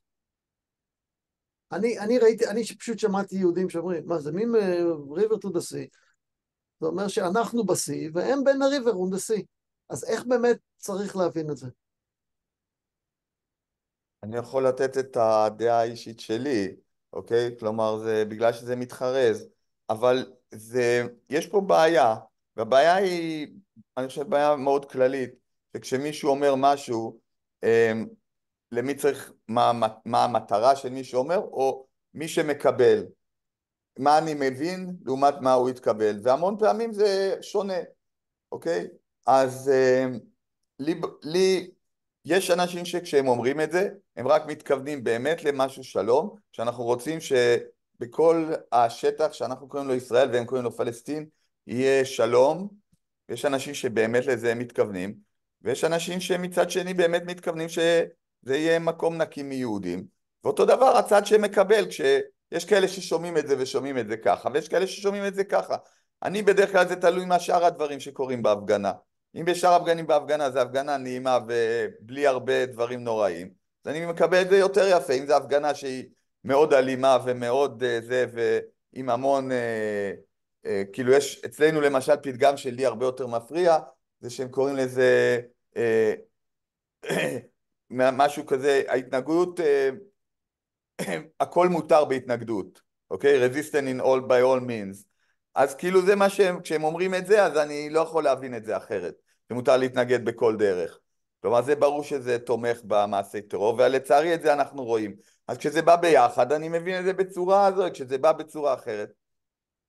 אני פשוט שמעתי יהודים שאומרים, מה זה, מי river to the sea? זה אומר שאנחנו בסי והם בין ה-river on the sea. אז איך באמת צריך להבין את זה? אני יכול לתת את הדעה האישית שלי, אוקיי? כלומר, זה בגלל שזה מתחרז, אבל יש פה בעיה, והבעיה היא, אני חושב, בעיה מאוד כללית, שכשמישהו אומר משהו, למי צריך, מה המטרה של מי שאומר, או מי שמקבל. מה אני מבין לעומת מה הוא יתקבל, והמון פעמים זה שונה, אוקיי? אז לי יש אנשים שכשהם אומרים את זה, הם רק מתכוונים באמת למשהו שלום, שאנחנו רוצים שבכל השטח שאנחנו קוראים לו ישראל והם קוראים לו פלסטין, יהיה שלום, ויש אנשים שבאמת לזה הם מתכוונים, ויש אנשים שמצד שני באמת מתכוונים שזה יהיה מקום נקי מיהודים, ואותו דבר הצד שמקבל, כשיש כאלה ששומעים את זה ושומעים את זה ככה, ויש כאלה ששומעים את זה ככה. אני בדרך כלל זה תלוי מה שאר הדברים שקורים בהפגנה. אם בשאר הפגנים בהפגנה זה הפגנה נעימה ובלי הרבה דברים נוראים, אז אני מקבל את זה יותר יפה. אם זה הפגנה שהיא מאוד אלימה ומאוד זה, ועם המון, כאילו יש אצלנו למשל פתגם שלי הרבה יותר מפריע, זה שהם קוראים לזה משהו כזה, ההתנגדות, הכל מותר בהתנגדות, אוקיי? Resistant in all by all means. אז כאילו זה מה שהם, כשהם אומרים את זה, אז אני לא יכול להבין את זה אחרת. שמותר להתנגד בכל דרך. כלומר, זה ברור שזה תומך במעשי טרור, ולצערי את זה אנחנו רואים. אז כשזה בא ביחד, אני מבין את זה בצורה הזו, כשזה בא בצורה אחרת.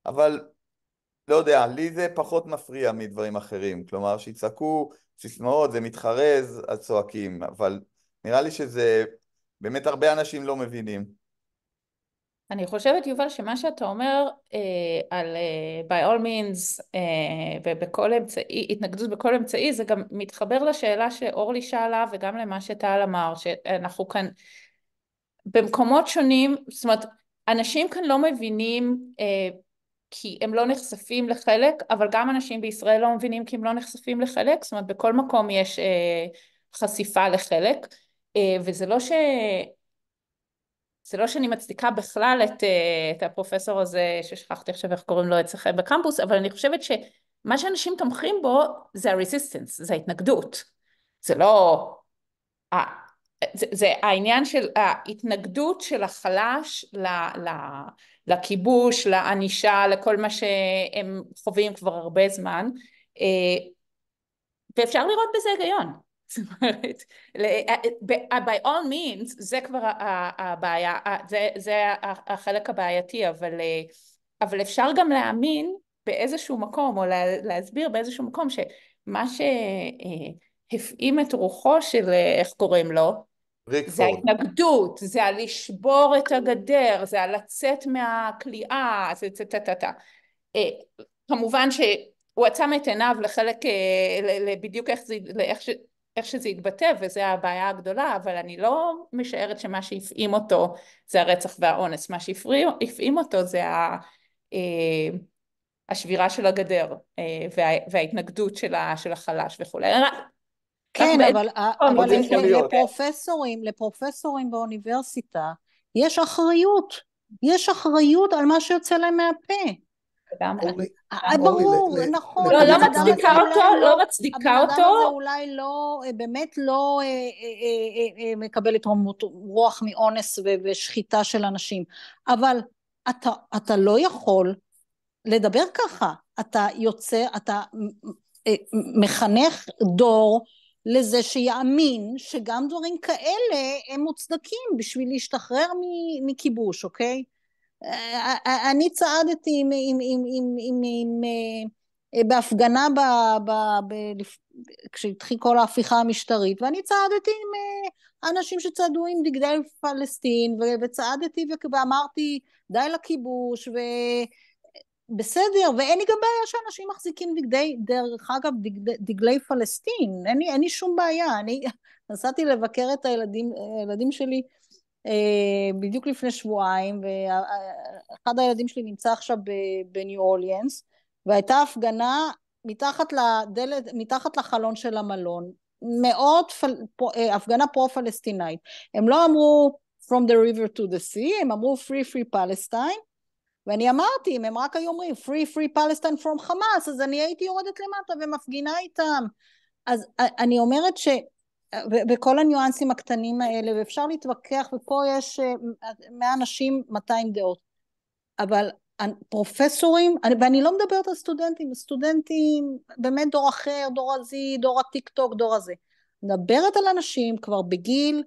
אבל, לא יודע, לי זה פחות מפריע מדברים אחרים. כלומר, שיצעקו סיסמאות, זה מתחרז, אז צועקים. אבל נראה לי שזה, באמת הרבה אנשים לא מבינים. אני חושבת, יובל, שמה שאתה אומר על by all means ובכל אמצעי, התנגדות בכל אמצעי, זה גם מתחבר לשאלה שאורלי שאלה וגם למה שטל אמר, שאנחנו כאן במקומות שונים, זאת אומרת, אנשים כאן לא מבינים כי הם לא נחשפים לחלק, אבל גם אנשים בישראל לא מבינים כי הם לא נחשפים לחלק, זאת אומרת, בכל מקום יש חשיפה לחלק, וזה לא זה לא שאני מצדיקה בכלל את הפרופסור הזה, ששכחתי עכשיו איך קוראים לו אצלכם בקמפוס, אבל אני חושבת שמה שאנשים תומכים בו זה ה-resistance, זה ההתנגדות. זה לא... זה העניין של ההתנגדות של החלש לכיבוש, לענישה, לכל מה שהם חווים כבר הרבה זמן, ואפשר לראות בזה היגיון. זאת אומרת, by all means, זה כבר הבעיה, זה החלק הבעייתי, אבל אפשר גם להאמין באיזשהו מקום, או להסביר באיזשהו מקום, שמה שהפעים את רוחו של, איך קוראים לו, זה ההתנגדות, זה לשבור את הגדר, זה לצאת מהכליאה, כמובן שהוא עצם את עיניו לחלק, בדיוק איך שזה יתבטא, וזה הבעיה הגדולה, אבל אני לא משערת שמה שהפעים אותו זה הרצח והאונס, מה שהפעים אותו זה השבירה של הגדר וההתנגדות של החלש וכו'. כן, אבל לפרופסורים באוניברסיטה יש אחריות יש אחריות על מה שיוצא להם מהפה. אורלי, ברור, נכון, לא, הבן לא אדם הזה מצדיקה אולי אותו, לא, לא מצדיקה הבן אדם הזה אותו. אולי לא, באמת לא מקבל התרוממות רוח מאונס ושחיטה של אנשים, אבל אתה לא יכול לדבר ככה, אתה יוצא, אתה מחנך דור לזה שיאמין שגם דברים כאלה הם מוצדקים בשביל להשתחרר מכיבוש, אוקיי? אני צעדתי בהפגנה כשהתחיל כל ההפיכה המשטרית, ואני צעדתי עם אנשים שצעדו עם דגלי פלסטין, וצעדתי ואמרתי די לכיבוש, בסדר, ואין לי גם בעיה שאנשים מחזיקים דרך אגב דגלי פלסטין, אין לי שום בעיה. אני נסעתי לבקר את הילדים שלי בדיוק לפני שבועיים, ואחד הילדים שלי נמצא עכשיו בניו אורליאנס, והייתה הפגנה מתחת לחלון של המלון, הפגנה פרו-פלסטינאית. הם לא אמרו from the river to the sea, הם אמרו free Palestine, ואני אמרתי, אם הם רק היו אומרים free Palestine from Hamas, אז אני הייתי יורדת למטה ומפגינה איתם. אז אני אומרת בכל הניואנסים הקטנים האלה, ואפשר להתווכח, ופה יש 100 אנשים 200 דעות, אבל פרופסורים, ואני לא מדברת על סטודנטים באמת דור אחר, דור הזי, דור הטיק טוק, דור הזה, מדברת על אנשים כבר בגיל,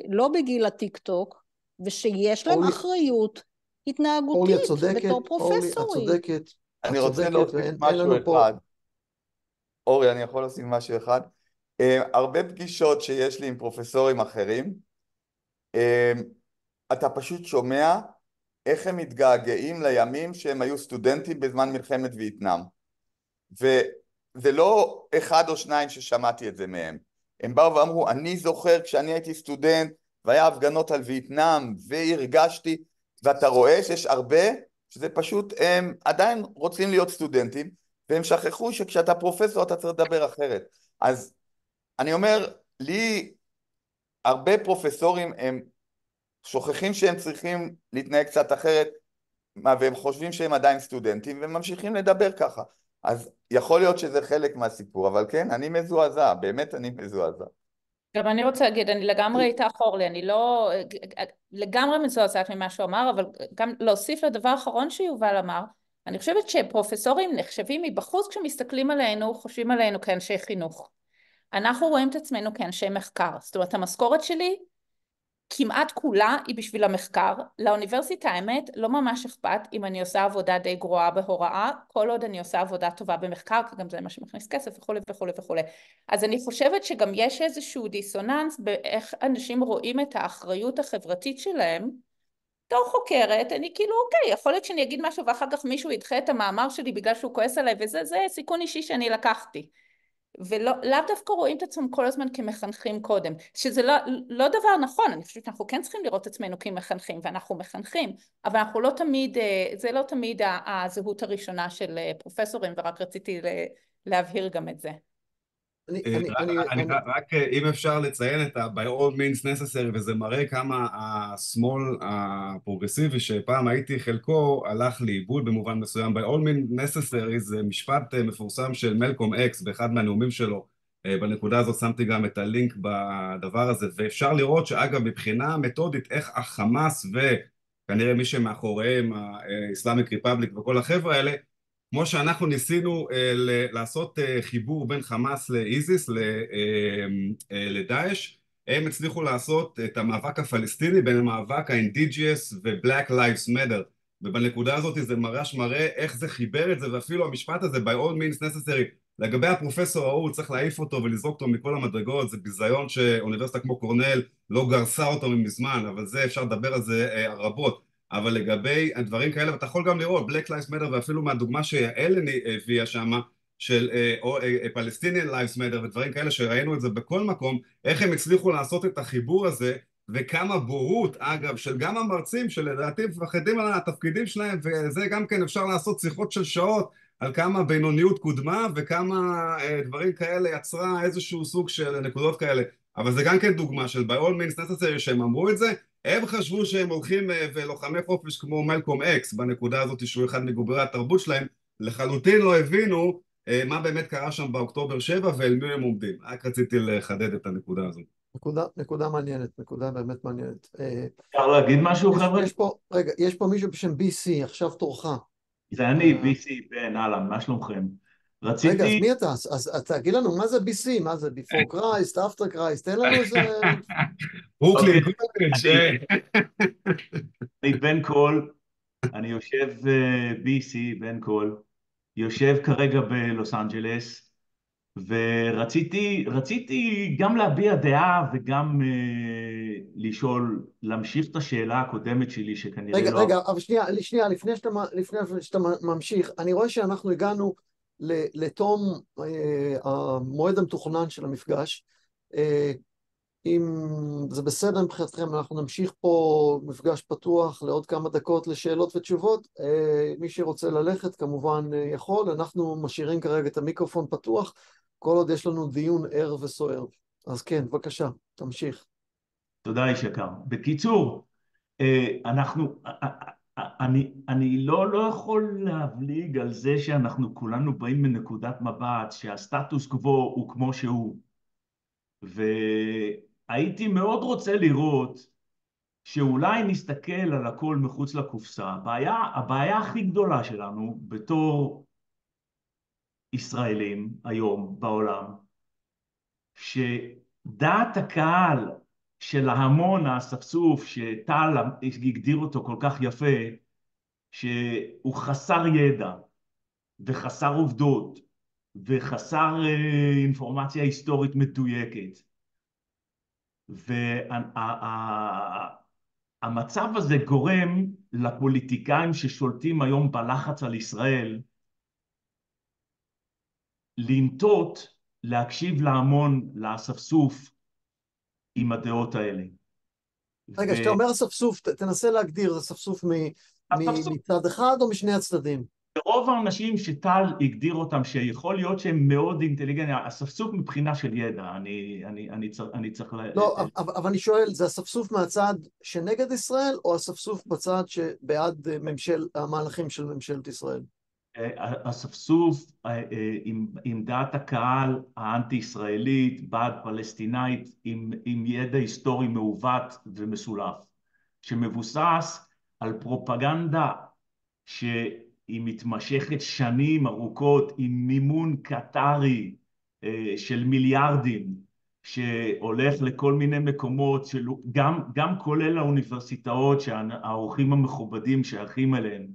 לא בגיל הטיק טוק, ושיש להם אחריות התנהגותית בתור פרופסורים. אורלי, את צודקת. אני רוצה להוסיף משהו אחד. אורי, אני יכול להוסיף משהו אחד? הרבה פגישות שיש לי עם פרופסורים אחרים, אתה פשוט שומע איך הם מתגעגעים לימים שהם היו סטודנטים בזמן מלחמת וייטנאם. וזה לא אחד או שניים ששמעתי את זה מהם. הם באו ואמרו, אני זוכר כשאני הייתי סטודנט והיה הפגנות על וייטנאם והרגשתי, ואתה רואה שיש הרבה שזה פשוט, הם עדיין רוצים להיות סטודנטים, והם שכחו שכשאתה פרופסור אתה צריך לדבר אחרת. אז אני אומר, לי הרבה פרופסורים הם שוכחים שהם צריכים להתנהג קצת אחרת, והם חושבים שהם עדיין סטודנטים, והם ממשיכים לדבר ככה. אז יכול להיות שזה חלק מהסיפור, אבל כן, אני מזועזע, באמת אני מזועזע. גם אני רוצה להגיד, אני לגמרי איתך אורלי, אני לא לגמרי מזועזעת ממה שהוא אמר, אבל גם להוסיף לדבר האחרון שיובל אמר, אני חושבת שפרופסורים נחשבים מבחוץ כשמסתכלים עלינו, חושבים עלינו כאנשי חינוך. אנחנו רואים את עצמנו כאנשי מחקר, זאת אומרת המשכורת שלי כמעט כולה היא בשביל המחקר. לאוניברסיטה האמת לא ממש אכפת אם אני עושה עבודה די גרועה בהוראה, כל עוד אני עושה עבודה טובה במחקר, כי גם זה מה שמכניס כסף וכו' וכו' וכו'. אז אני חושבת שגם יש איזשהו דיסוננס באיך אנשים רואים את האחריות החברתית שלהם. תור חוקרת, אני כאילו אוקיי, יכול להיות שאני אגיד משהו ואחר כך מישהו ידחה את המאמר שלי בגלל שהוא כועס עליי, וזה סיכון אישי שאני לקחתי. ולאו דווקא רואים את עצמם כל הזמן כמחנכים קודם, שזה לא דבר נכון. אני חושבת שאנחנו כן צריכים לראות את עצמנו כמחנכים, ואנחנו מחנכים, אבל אנחנו לא תמיד, זה לא תמיד הזהות הראשונה של פרופסורים, ורק רציתי להבהיר גם את זה. רק אם אפשר לציין את ה-by all means necessary, וזה מראה כמה השמאל הפרוגרסיבי שפעם הייתי חלקו הלך לאיבוד במובן מסוים. by all means necessary זה משפט מפורסם של מלקום אקס באחד מהנאומים שלו, בנקודה הזאת שמתי גם את הלינק בדבר הזה, ואפשר לראות שאגב מבחינה מתודית איך החמאס וכנראה מי שמאחוריהם האסלאמיק ריפבליק וכל החבר'ה האלה, כמו שאנחנו ניסינו לעשות חיבור בין חמאס לאיזיס, לדאעש, הם הצליחו לעשות את המאבק הפלסטיני בין המאבק האינדיג'יוס ו-Black Lives Matter, ובנקודה הזאת זה ממש מראה איך זה חיבר את זה, ואפילו המשפט הזה, by all means necessary, לגבי הפרופסור ההוא צריך להעיף אותו ולזרוק אותו מכל המדרגות, זה ביזיון שאוניברסיטה כמו קורנל לא גרסה אותו מזמן, אבל זה אפשר לדבר על זה רבות. אבל לגבי הדברים כאלה, ואתה יכול גם לראות, Black Lives Matter, ואפילו מהדוגמה שאלן הביאה שמה, של Palestinian Lives Matter ודברים כאלה שראינו את זה בכל מקום, איך הם הצליחו לעשות את החיבור הזה, וכמה בורות, אגב, של גם המרצים שלדעתי מפחדים על התפקידים שלהם, וזה גם כן אפשר לעשות שיחות של שעות, על כמה בינוניות קודמה, וכמה דברים כאלה יצרה איזשהו סוג של נקודות כאלה. אבל זה גם כן דוגמה של by all means necessary שהם אמרו את זה, הם חשבו שהם הולכים ולוחמי חופש כמו מלקום אקס בנקודה הזאת שהוא אחד מגוברי התרבות שלהם, לחלוטין לא הבינו מה באמת קרה שם באוקטובר 7 ואל מי הם עומדים. רק רציתי לחדד את הנקודה הזאת. נקודה מעניינת, נקודה באמת מעניינת. אפשר להגיד משהו, חבר'ה? רגע, יש פה מישהו בשם BC, עכשיו תורך. זה אני, BC בן, אהלן, מה שלומכם? רגע, אז רציתי... מי אתה? אז תגיד לנו, מה זה BC? מה זה before Christ, after Christ? תן לנו איזה... ברוקלין, אני בן קול, אני יושב BC, בן קול, יושב כרגע בלוס אנג'לס, ורציתי גם להביע דעה וגם לשאול, להמשיך את השאלה הקודמת שלי שכנראה לא... רגע, אבל שנייה, לפני שאתה ממשיך, אני רואה שאנחנו הגענו לתום המועד המתוכנן של המפגש. אם זה בסדר מבחינתכם, אנחנו נמשיך פה מפגש פתוח לעוד כמה דקות לשאלות ותשובות. מי שרוצה ללכת כמובן יכול, אנחנו משאירים כרגע את המיקרופון פתוח, כל עוד יש לנו דיון ער וסוער. אז כן, בבקשה, תמשיך. תודה איש יקר. בקיצור, אני לא יכול להבליג על זה שאנחנו כולנו באים מנקודת מבט שהסטטוס קוו הוא כמו שהוא. והייתי מאוד רוצה לראות שאולי נסתכל על הכל מחוץ לקופסה. הבעיה הכי גדולה שלנו בתור ישראלים היום בעולם, שדעת הקהל של ההמון האספסוף שטל הגדיר אותו כל כך יפה, שהוא חסר ידע וחסר עובדות וחסר אינפורמציה היסטורית מדויקת. והמצב הזה גורם לפוליטיקאים ששולטים היום בלחץ על ישראל לנטות להקשיב להמון, לאספסוף עם הדעות האלה. רגע, כשאתה אומר אספסוף, תנסה להגדיר, זה אספסוף מצד אחד או משני הצדדים? רוב האנשים שטל הגדיר אותם שיכול להיות שהם מאוד אינטליגנטים, אספסוף מבחינה של ידע, אני צריך... לא, אבל אני שואל, זה אספסוף מהצד שנגד ישראל או אספסוף בצד שבעד המהלכים של ממשלת ישראל? אספסוף עם דעת הקהל האנטי-ישראלית, בעד פלסטינאית, עם ידע היסטורי מעוות ומסולף, שמבוסס על פרופגנדה שהיא מתמשכת שנים ארוכות עם מימון קטרי של מיליארדים, שהולך לכל מיני מקומות, גם כולל האוניברסיטאות שהאורחים המכובדים שייכים אליהם.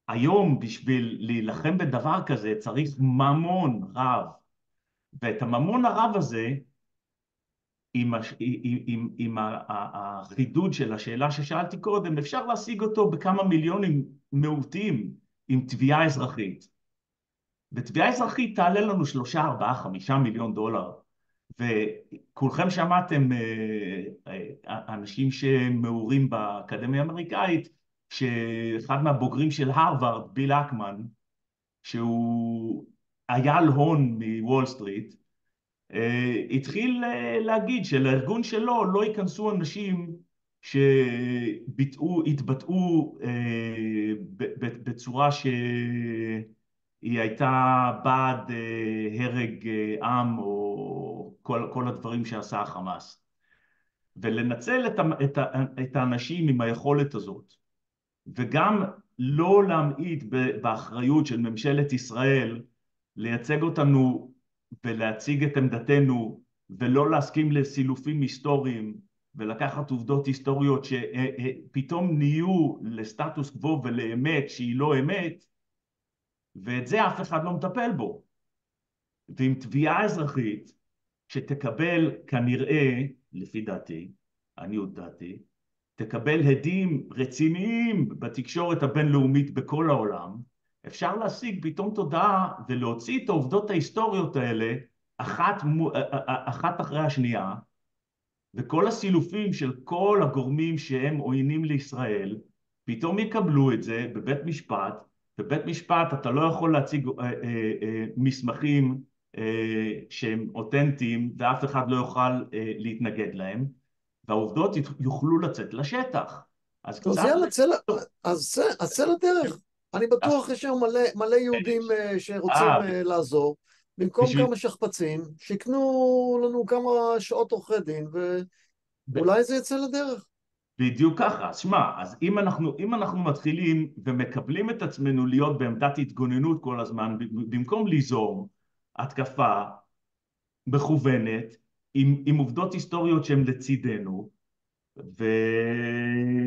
והיום בשביל להילחם בדבר כזה צריך ממון רב, ואת הממון הרב הזה, עם החידוד של השאלה ששאלתי קודם, אפשר להשיג אותו בכמה מיליונים מעוטים עם תביעה אזרחית. ותביעה אזרחית תעלה לנו 3, 4, 5 מיליון דולר. וכולכם שמעתם אנשים שמעורים באקדמיה האמריקאית, שאחד מהבוגרים של הרווארד, ביל אקמן, שהוא אייל הון מוול סטריט, התחיל להגיד שלארגון שלו לא ייכנסו אנשים שהתבטאו בצורה שהיא הייתה בעד הרג עם או כל הדברים שעשה החמאס. ולנצל את האנשים עם היכולת הזאת, וגם לא להמעיט באחריות של ממשלת ישראל לייצג אותנו ולהציג את עמדתנו, ולא להסכים לסילופים היסטוריים, ולקחת עובדות היסטוריות שפתאום נהיו לסטטוס קוו ולאמת שהיא לא אמת, ואת זה אף אחד לא מטפל בו. ועם תביעה אזרחית שתקבל כנראה, לפי דעתי, אני עוד דעתי, תקבל הדים רציניים בתקשורת הבינלאומית בכל העולם, אפשר להשיג פתאום תודעה ולהוציא את העובדות ההיסטוריות האלה אחת אחרי השנייה, וכל הסילופים של כל הגורמים שהם עוינים לישראל, פתאום יקבלו את זה בבית משפט. בבית משפט אתה לא יכול להציג מסמכים שהם אותנטיים ואף אחד לא יוכל להתנגד להם, והעובדות יוכלו לצאת לשטח. אז אז קצת... יאללה, אז צא לדרך. אני בטוח יש שם מלא יהודים שרוצים לעזור. במקום כמה שכפצים, שיקנו לנו כמה שעות עורכי דין, ואולי זה יצא לדרך. בדיוק ככה. אז שמע, אז אם אנחנו מתחילים ומקבלים את עצמנו להיות בעמדת התגוננות כל הזמן, במקום ליזום התקפה מכוונת, עם עובדות היסטוריות שהן לצידנו,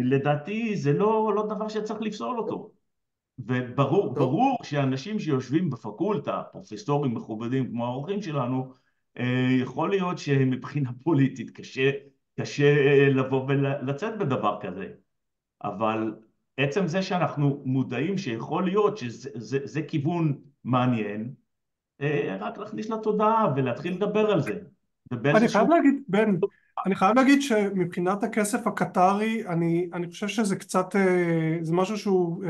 ולדעתי זה לא דבר שצריך לפסול אותו. וברור שאנשים שיושבים בפקולטה, פרופסורים מכובדים כמו האורחים שלנו, יכול להיות שמבחינה פוליטית קשה לבוא ולצאת בדבר כזה. אבל עצם זה שאנחנו מודעים שיכול להיות שזה כיוון מעניין, רק להכניס לתודעה ולהתחיל לדבר על זה. אני חייב להגיד שמבחינת הכסף הקטרי, אני חושב שזה קצת, זה משהו שהוא,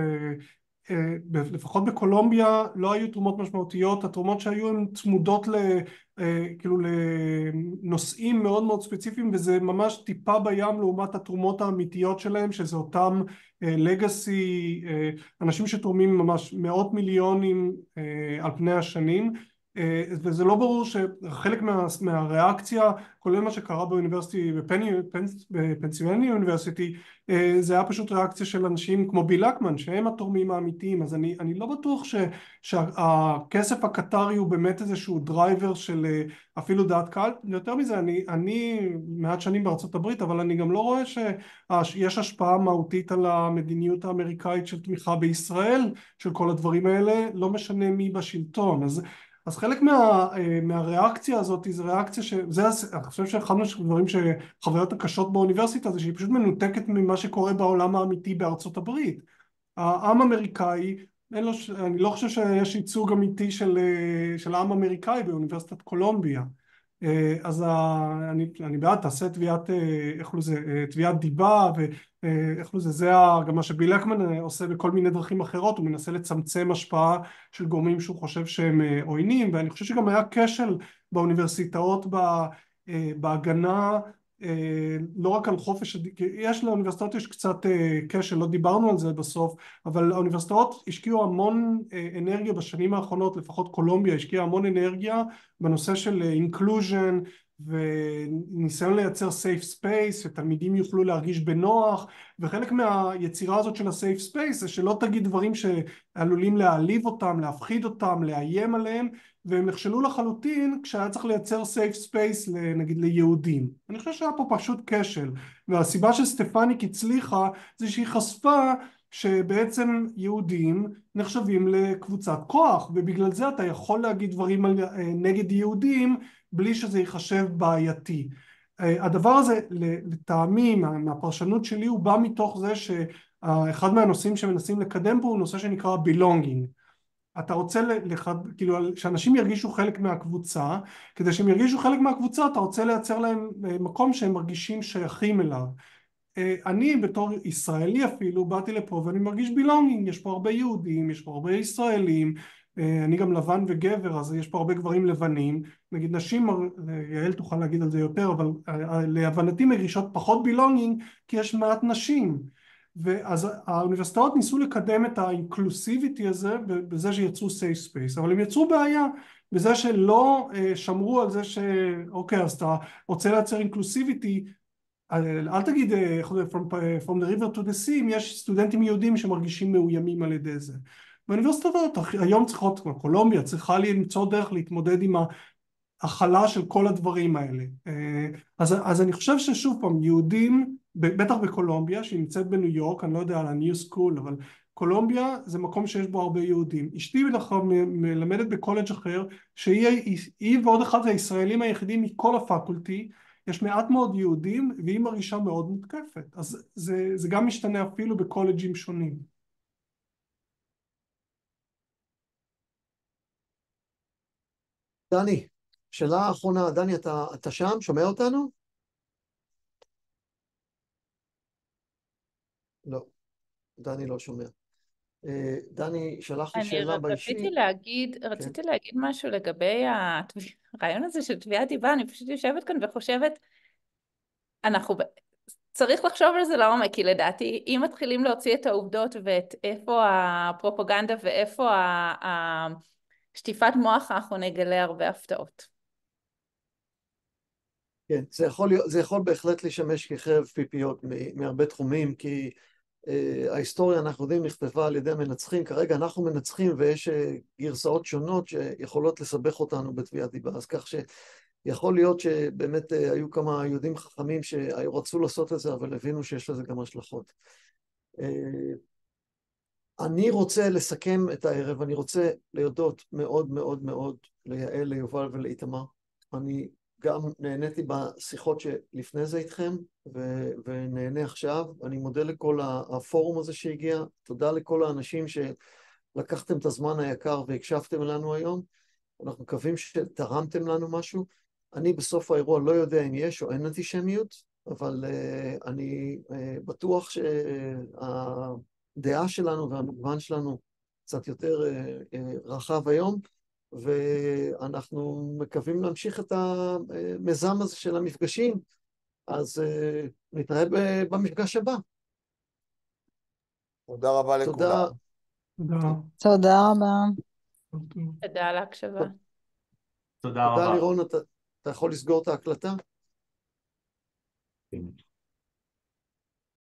לפחות בקולומביה לא היו תרומות משמעותיות. התרומות שהיו הן צמודות כאילו לנושאים מאוד מאוד ספציפיים, וזה ממש טיפה בים לעומת התרומות האמיתיות שלהם, שזה אותם לגאסי, אנשים שתורמים ממש מאות מיליונים על פני השנים. וזה לא ברור שחלק מהריאקציה, כולל מה שקרה באוניברסיטי, בפנסילבניה אוניברסיטי, זה היה פשוט ריאקציה של אנשים כמו ביל אקמן, שהם התורמים האמיתיים. אז אני לא בטוח שהכסף הקטרי הוא באמת איזשהו דרייבר של אפילו דעת קהל. יותר מזה, אני מעט שנים בארצות הברית, אבל אני גם לא רואה שיש השפעה מהותית על המדיניות האמריקאית של תמיכה בישראל, של כל הדברים האלה, לא משנה מי בשלטון. אז חלק מהריאקציה הזאת זה ריאקציה אני חושב שאחד מהדברים שחוויות הקשות באוניברסיטה זה שהיא פשוט מנותקת ממה שקורה בעולם האמיתי בארצות הברית. העם האמריקאי, אני לא חושב שיש ייצוג אמיתי של העם האמריקאי באוניברסיטת קולומביה. אז אני בעד, תעשה תביעת דיבה, זה גם מה שביל אקמן עושה בכל מיני דרכים אחרות. הוא מנסה לצמצם השפעה של גורמים שהוא חושב שהם עוינים, ואני חושב שגם היה כשל באוניברסיטאות בהגנה, לא רק על חופש, יש לאוניברסיטאות יש קצת כשל, לא דיברנו על זה בסוף, אבל האוניברסיטאות השקיעו המון אנרגיה בשנים האחרונות, לפחות קולומביה השקיעה המון אנרגיה בנושא של inclusion וניסיון לייצר safe space, שתלמידים יוכלו להרגיש בנוח, וחלק מהיצירה הזאת של ה-safe space זה שלא תגיד דברים שעלולים להעליב אותם, להפחיד אותם, לאיים עליהם, והם נכשלו לחלוטין כשהיה צריך לייצר safe space נגיד ליהודים. אני חושב שהיה פה פשוט כשל, והסיבה שסטפניק הצליחה זה שהיא חשפה שבעצם יהודים נחשבים לקבוצת כוח, ובגלל זה אתה יכול להגיד דברים נגד יהודים בלי שזה ייחשב בעייתי. הדבר הזה לטעמי מהפרשנות שלי הוא בא מתוך זה שאחד מהנושאים שמנסים לקדם פה הוא נושא שנקרא belonging. אתה רוצה כאילו שאנשים ירגישו חלק מהקבוצה, כדי שהם ירגישו חלק מהקבוצה אתה רוצה לייצר להם מקום שהם מרגישים שייכים אליו. אני בתור ישראלי אפילו באתי לפה ואני מרגיש belonging, יש פה הרבה יהודים, יש פה הרבה ישראלים, אני גם לבן וגבר אז יש פה הרבה גברים לבנים, נגיד נשים, יעל תוכל להגיד על זה יותר, אבל להבנתי מרגישות פחות belonging כי יש מעט נשים. ואז האוניברסיטאות ניסו לקדם את האינקלוסיביטי הזה בזה שיצרו safe space, אבל הם יצרו בעיה בזה שלא שמרו על זה שאוקיי, אז אתה רוצה לייצר אינקלוסיביטי, אל תגיד from the river to the sea, אם יש סטודנטים יהודים שמרגישים מאוימים על ידי זה. באוניברסיטאות היום צריכות, כמו קולומביה, צריכה למצוא דרך להתמודד עם ההכלה של כל הדברים האלה. אז אני חושב ששוב פעם, יהודים, בטח בקולומביה, שהיא נמצאת בניו יורק, אני לא יודע על הניו סקול, אבל קולומביה זה מקום שיש בו הרבה יהודים. אשתי מלמדת בקולג' אחר, שהיא ועוד אחד זה הישראלים היחידים מכל הפקולטי, יש מעט מאוד יהודים, והיא מרגישה מאוד מותקפת. אז זה גם משתנה אפילו בקולג'ים שונים. דני, שאלה אחרונה. דני, אתה שם? שומע אותנו? לא, דני לא שומע. דני שלח לי אני שאלה באישי. רציתי להגיד משהו לגבי הרעיון הזה של תביעת דיבה. אני פשוט יושבת כאן וחושבת, צריך לחשוב על זה לעומק, כי לדעתי, אם מתחילים להוציא את העובדות ואת איפה הפרופגנדה ואיפה שטיפת מוח, אנחנו נגלה הרבה הפתעות. כן, זה יכול בהחלט לשמש כחרב פיפיות מהרבה תחומים, כי ההיסטוריה, אנחנו יודעים, נכתבה על ידי המנצחים. כרגע אנחנו מנצחים ויש גרסאות שונות שיכולות לסבך אותנו בתביעת דיבה, אז כך שיכול להיות שבאמת היו כמה יהודים חכמים שרצו לעשות את זה, אבל הבינו שיש לזה גם השלכות. אני רוצה לסכם את הערב, אני רוצה להודות מאוד מאוד מאוד ליעל, ליובל ולאיתמר. אני גם נהניתי בשיחות שלפני זה איתכם, ונהנה עכשיו. אני מודה לכל הפורום הזה שהגיע, תודה לכל האנשים שלקחתם את הזמן היקר והקשבתם לנו היום. אנחנו מקווים שתרמתם לנו משהו. אני בסוף האירוע לא יודע אם יש או אין אנטישמיות, אבל אני בטוח שהדעה שלנו והמגוון שלנו קצת יותר רחב היום, ואנחנו מקווים להמשיך את המיזם הזה של המפגשים, אז נתראה במפגש הבא. תודה רבה לכולם. תודה רבה. תודה על ההקשבה. תודה רבה. לירון, אתה יכול לסגור את ההקלטה? כן.